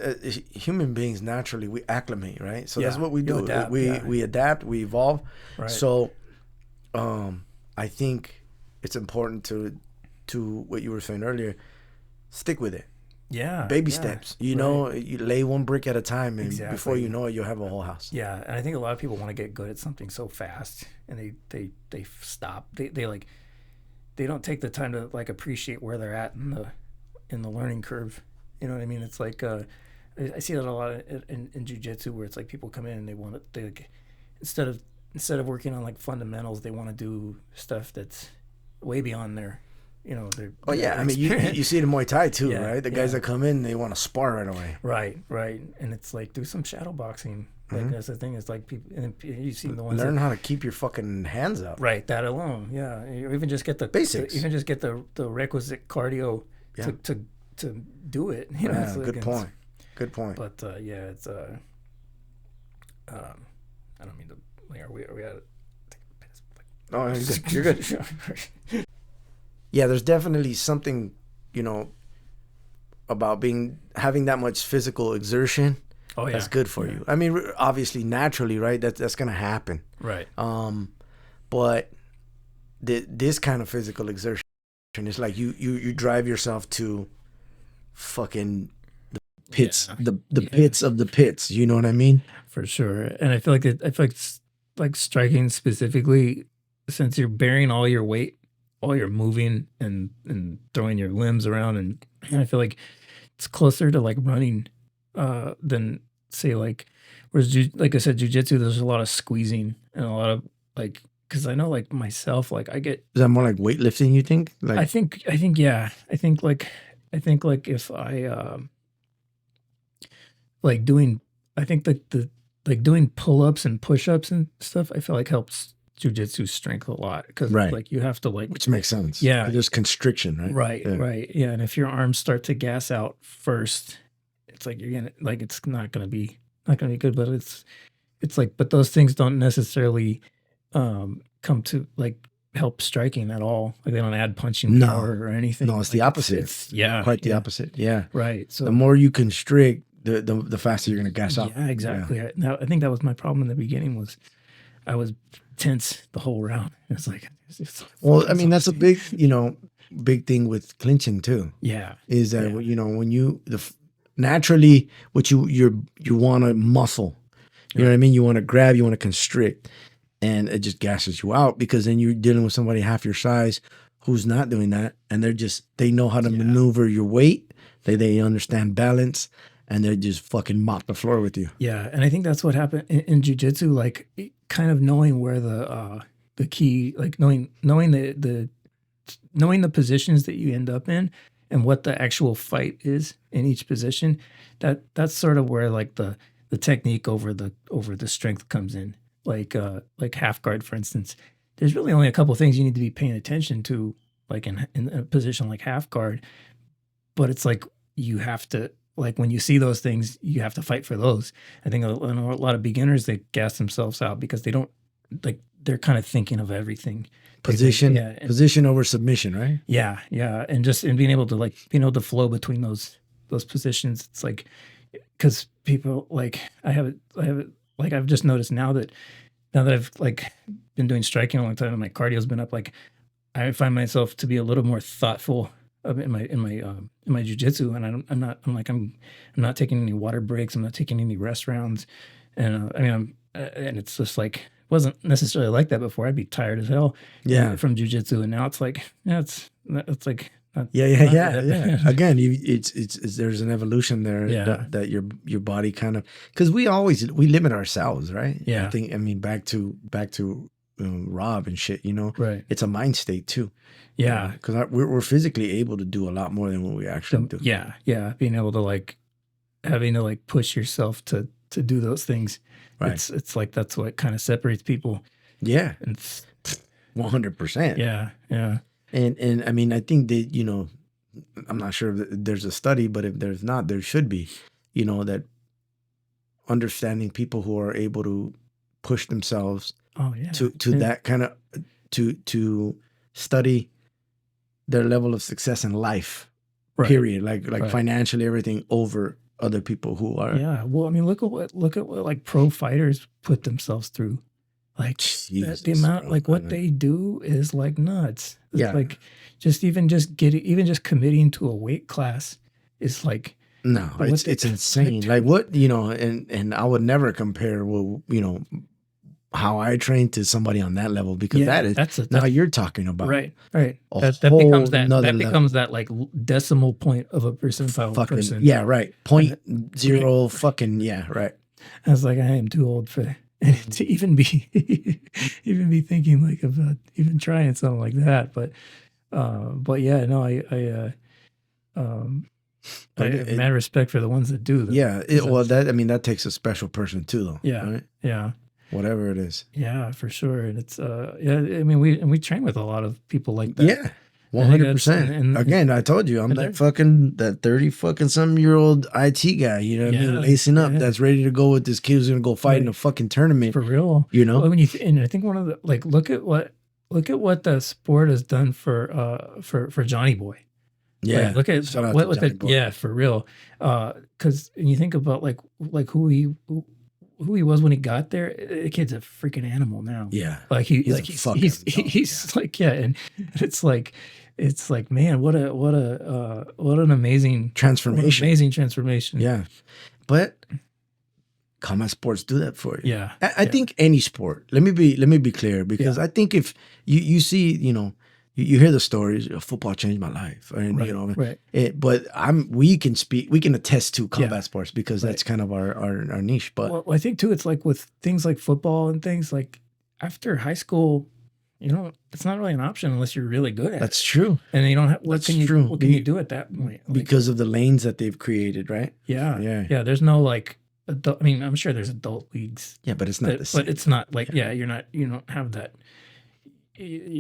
human beings naturally we acclimate, right? So that's what we do. Adapt, we adapt, we evolve. Right. So, I think it's important to what you were saying earlier. Stick with it. Yeah, baby steps. You lay one brick at a time, and before you know it, you'll have a whole house. Yeah, and I think a lot of people want to get good at something so fast, and they stop. They don't take the time to like appreciate where they're at in the learning curve. You know what I mean? It's like I see that a lot in Jiu Jitsu, where it's like people come in and they like, instead of working on like fundamentals, they want to do stuff that's way beyond their. I mean, you see it in Muay Thai too, right? The guys that come in, they want to spar right away. Right. And it's like, do some shadow boxing. Like that's the thing. It's like people, and you see the ones learn how to keep your fucking hands up. Right, that alone, yeah. Or even just get the basics. Even just get the requisite cardio to do it. Good point. But it's I don't mean to. Like, are we at? Oh, you're good. You're good. Yeah, there's definitely something, you know, about having that much physical exertion. Oh yeah, that's good for yeah. you. I mean, obviously, naturally, right? That's gonna happen. Right. But this kind of physical exertion is like you drive yourself to fucking pits, Yeah. the pits of the pits. You know what I mean? For sure. And I feel like it's like striking specifically, since you're bearing all your weight, all you're moving and throwing your limbs around, and I feel like it's closer to like running than say like, whereas like I said, jujitsu, there's a lot of squeezing and a lot of like, because I know like myself, like I get, Is that more like weightlifting? You think? Like, I think yeah, I think like if I like doing, I think the like doing pull-ups and push-ups and stuff, I feel like helps jujitsu strength a lot, because right, like you have to like, which makes sense. yeah, 'Cause there's constriction, right? right, Yeah. right, yeah. And if your arms start to gas out first, it's like you're gonna like it's not gonna be good. But it's like, but those things don't necessarily come to like help striking at all. Like they don't add punching No. power or anything. No, it's like the opposite. It's yeah, Quite the yeah, opposite. Yeah. right. So The more you constrict, the faster you're gonna gas out. yeah, exactly. Now I think that was my problem in the beginning, was I was tense the whole round. It's like Well, I mean, that's a big, big thing with clinching too. yeah, Is that yeah. when you naturally what you want to muscle, you know what I mean? You want to grab, you want to constrict, and it just gasses you out, because then you're dealing with somebody half your size who's not doing that, and they know how to Yeah. maneuver your weight. They understand balance, and they just fucking mop the floor with you. Yeah, and I think that's what happened in jujitsu. Like kind of knowing where the key, like knowing the positions that you end up in and what the actual fight is in each position. That's sort of where like the technique over the strength comes in. Like half guard, for instance. There's really only a couple things you need to be paying attention to, like in a position like half guard. But it's like you have to, like when you see those things, you have to fight for those. I think a lot of beginners, they gas themselves out because they don't, like they're kind of thinking of everything. Position, Yeah, position over submission, right? yeah, yeah, and being able to flow between those positions. It's like, because people like I have it like I've just noticed now that I've like been doing striking a long time and my cardio's been up, like I find myself to be a little more thoughtful in my jujitsu, and I'm not taking any water breaks. I'm not taking any rest rounds, and I mean and it's just like, wasn't necessarily like that before. I'd be tired as hell, Yeah, from jujitsu, and now it's like, yeah, it's like yeah. Again, it's there's an evolution there. Yeah. that your body kind of, because we limit ourselves, right? Yeah. I mean, back to Rob and shit. Right. It's a mind state too. Yeah. Because we're physically able to do a lot more than what we actually do. Yeah, yeah, being able to like having to like push yourself to do those things. Right. It's like that's what kind of separates people. Yeah, It's 100%. yeah, yeah. And I mean, I think that, I'm not sure if there's a study, but if there's not, there should be, that understanding people who are able to push themselves Oh yeah. to Yeah. that kind of, to study their level of success in life, Right. period. Like Right. financially, everything, over other people who are. Yeah. Well, I mean, look at what like pro fighters put themselves through. Like Jesus, the amount, bro, like what they do is like nuts. It's Yeah. like just committing to a weight class is like, No, But it's insane. Like what, and I would never compare, well, how I train to somebody on that level, because yeah, that's now you're talking about. right. a That becomes whole nother that like decimal point of a percentile fucking, person. yeah, right. 0.0 fucking, yeah, right. I was like, I am too old for to even be thinking like about even trying something like that. But yeah, no, I have mad respect for the ones that do. Yeah, that takes a special person too, though. Yeah, right? yeah, Whatever it is. yeah, for sure. And it's yeah, I mean, we train with a lot of people like that. Yeah, 100%. Again, I told you, I'm that 30 fucking some year old IT guy, you know what I mean? Lacing up, that's ready to go with this kid who's gonna go fight in a fucking tournament. For real. You know? Well, and I think one of the, like, look at what the sport has done for Johnny Boy. Yeah. Like, look at yeah, for real. Because when you think about like who he was when he got there, the kid's a freaking animal now. Yeah. Like he's like, yeah, and it's like man, what an amazing transformation. Yeah. But combat sports do that for you. Yeah. I think any sport. Let me be clear, because I think if you see, you know, you hear the stories, football changed my life, and you know, but we can attest to combat sports because that's kind of our niche. But well, I think too, it's like with things like football and things like after high school, you know, it's not really an option unless you're really good at it. That's true. And you don't have, what can you do at that point? Like, because of the lanes that they've created, right? Yeah. There's no like adult, I mean, I'm sure there's adult leagues. Yeah, but it's not the same. But it's not like, you don't have that.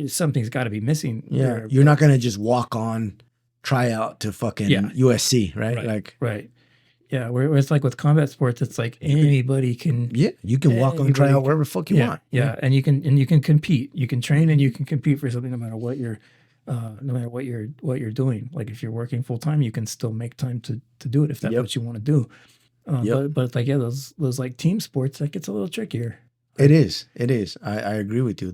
Something's got to be missing. Yeah, you're not gonna just walk on, try out to fucking USC, right? Right. Yeah, where it's like with combat sports, it's like anybody can. Yeah, you can walk on, try out wherever the fuck you want. Yeah, and you can compete. You can train and you can compete for something no matter what you're doing. Like if you're working full time, you can still make time to do it if that's what you want to do. But it's like those like team sports, that gets a little trickier. It is. I agree with you.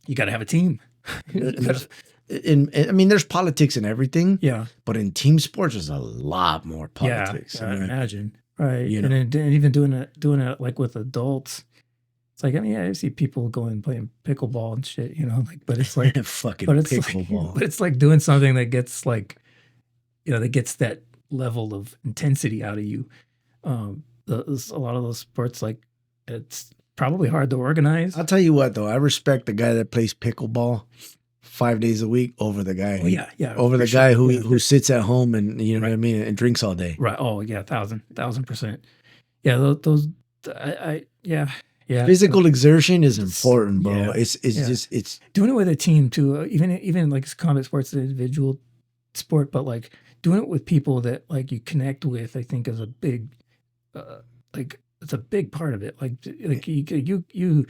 You got to have a team. I mean, there's politics in everything. Yeah. But in team sports, there's a lot more politics. Yeah, I imagine. Right. And even doing it like with adults. It's like, I mean, I see people going playing pickleball and shit, you know, like, but it's like fucking pickleball. But it's like doing something that gets like, you know, that gets that level of intensity out of you. A lot of those sports, like, it's probably hard to organize. I'll tell you what, though, I respect the guy that plays pickleball 5 days a week over the guy. Over the guy who sits at home and you know what I mean, and drinks all day. Right. Oh yeah, 1,000%. Yeah, those. Yeah. Physical exertion is important, bro. Yeah. It's just doing it with a team too. Even like combat sports, an individual sport, but like doing it with people that like you connect with, I think is a big, like it's a big part of it. Like you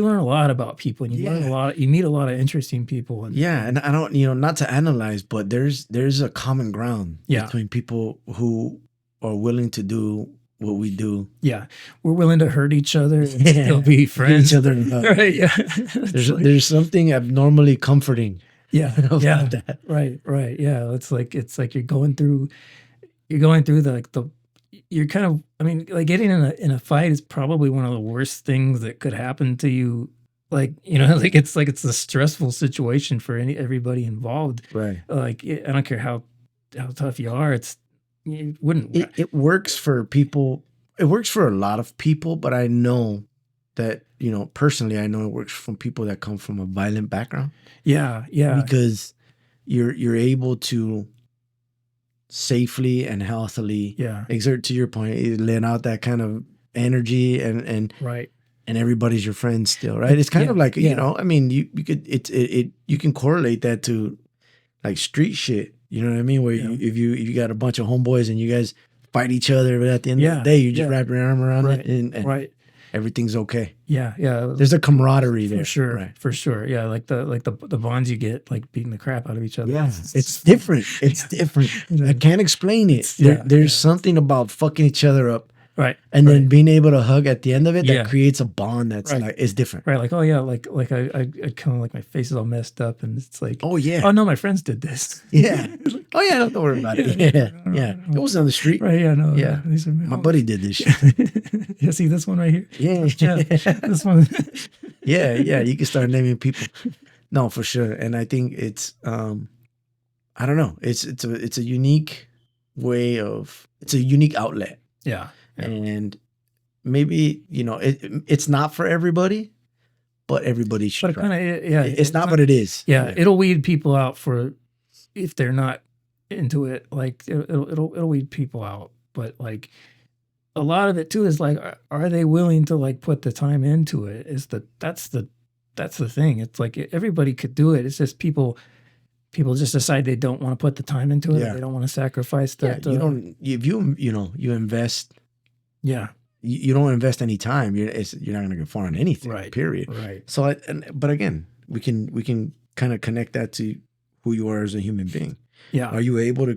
learn a lot about people, and you learn a lot. You meet a lot of interesting people. And I don't, not to analyze, but there's a common ground between people who are willing to do what we do. Yeah, we're willing to hurt each other and still be friends. Each other, right? Yeah, there's something abnormally comforting. About that. Right. Yeah, it's like you're going through you're kind of, I mean, like getting in a fight is probably one of the worst things that could happen to you. Like, like it's a stressful situation for everybody involved. Right. Like, I don't care how tough you are. It wouldn't. It works for people. It works for a lot of people, but I know that, personally, I know it works from people that come from a violent background. Yeah. Because you're able to safely and healthily exert, to your point, let out that kind of energy and right, and everybody's your friend still, right? It's kind of like I mean, you could you can correlate that to like street shit, you know what I mean, where if you got a bunch of homeboys and you guys fight each other, but at the end of the day you just wrap your arm around it and everything's okay. Yeah. There's a camaraderie there. For sure. Yeah. Like the bonds you get, like beating the crap out of each other. Yeah. It's different. It's different. I can't explain it. There's something about fucking each other up. Right. And then being able to hug at the end of it, that creates a bond that's like, it's different. Right. Like, oh yeah, like I kind of like my face is all messed up and it's like, oh yeah. Oh no, my friends did this. Yeah. Oh yeah, don't worry about it. Yeah. It was on the street. Right, yeah, no. Yeah. My buddy did this shit. Yeah, see this one right here? Yeah. This one. Yeah. You can start naming people. No, for sure. And I think it's I don't know. It's a unique way of, it's a unique outlet. Yeah. And maybe, it's not for everybody, but everybody should. But it's not, but it is. Yeah, it'll weed people out if they're not into it. Like it'll weed people out. But like a lot of it too is like, are they willing to like put the time into it? That's the thing. It's like everybody could do it. It's just people people just decide they don't want to put the time into it. Yeah. They don't want to sacrifice that. You don't, if you invest, Yeah. you don't invest any time, you're not going to get far on anything, Right. period. Right. So, but again, we can kind of connect that to who you are as a human being. Yeah. Are you able to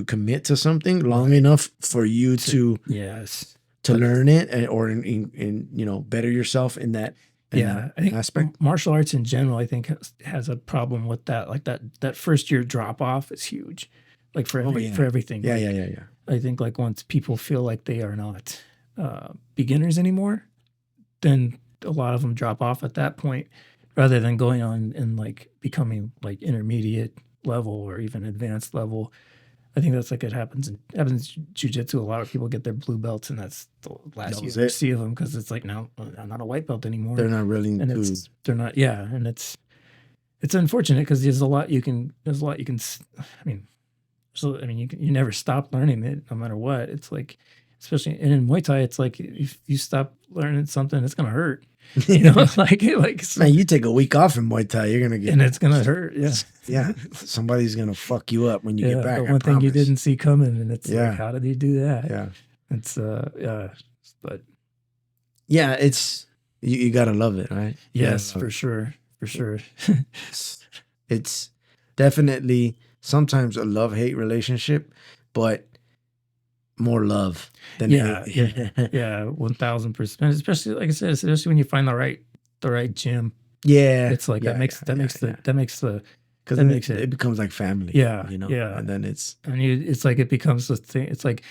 commit to something long enough for you to yes, to learn it or in better yourself in that I think aspect? martial arts in general, I think has a problem with that. Like that first year drop off is huge, like for everything. Yeah, like, yeah. I think like once people feel like they are not beginners anymore, then a lot of them drop off at that point, rather than going on and like becoming like intermediate level or even advanced level. I think that's like it happens in jiu-jitsu. A lot of people get their blue belts, and that's the last you see of them, because it's like, now I'm not a white belt anymore. They're not really, and they're not. Yeah, and it's unfortunate, because there's a lot you can. You never stop learning it, no matter what. It's like, especially in Muay Thai, it's like if you stop learning something, it's gonna hurt. like man, you take a week off in Muay Thai, you're gonna get, and it's gonna hurt. Yeah, yeah. Somebody's gonna fuck you up when you get back. The one thing you didn't see coming, and it's like, how did he do that? Yeah, it's but yeah, it's you gotta love it, right? Yes, for sure. It's definitely sometimes a love-hate relationship, but more love than hate. Yeah, 1000%. Especially, like I said, especially when you find the right gym. Yeah, it's like that makes because it becomes like family. Yeah, and then it's like it becomes the thing. It's like,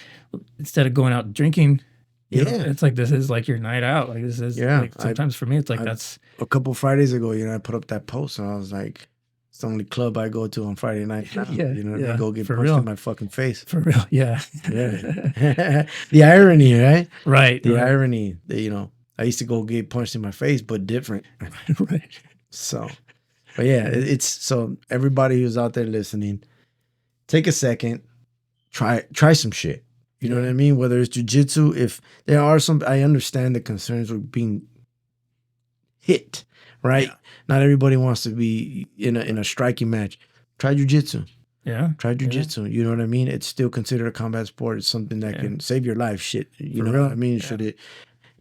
instead of going out drinking, it's like, this is like your night out. Like, this is like, sometimes for me, it's like, that's a couple Fridays ago. I put up that post, and I was like, it's the only club I go to on Friday night now. I go get punched in my fucking face. For real, yeah. The irony, right? Right. The irony that, I used to go get punched in my face, but different. Right. So, but yeah, it's so everybody who's out there listening, take a second, try some shit. You know what I mean? Whether it's jiu-jitsu, if there are some, I understand the concerns with being hit. Right? Yeah. Not everybody wants to be in a striking match. Try jiu-jitsu. Yeah. Try jiu-jitsu. You know what I mean? It's still considered a combat sport. It's something that can save your life. Shit. You know what I mean? Should it?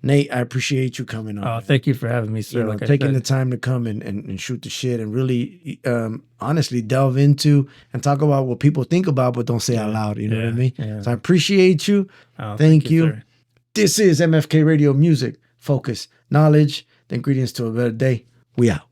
Nate, I appreciate you coming on. Oh, thank you for having me, sir. Taking the time to come and shoot the shit and really honestly delve into and talk about what people think about but don't say out loud. You know what I mean? Yeah. So I appreciate you. Oh, thank you. Sir. This is M.F.K. Radio Music. Focus, knowledge, the ingredients to a better day. We out.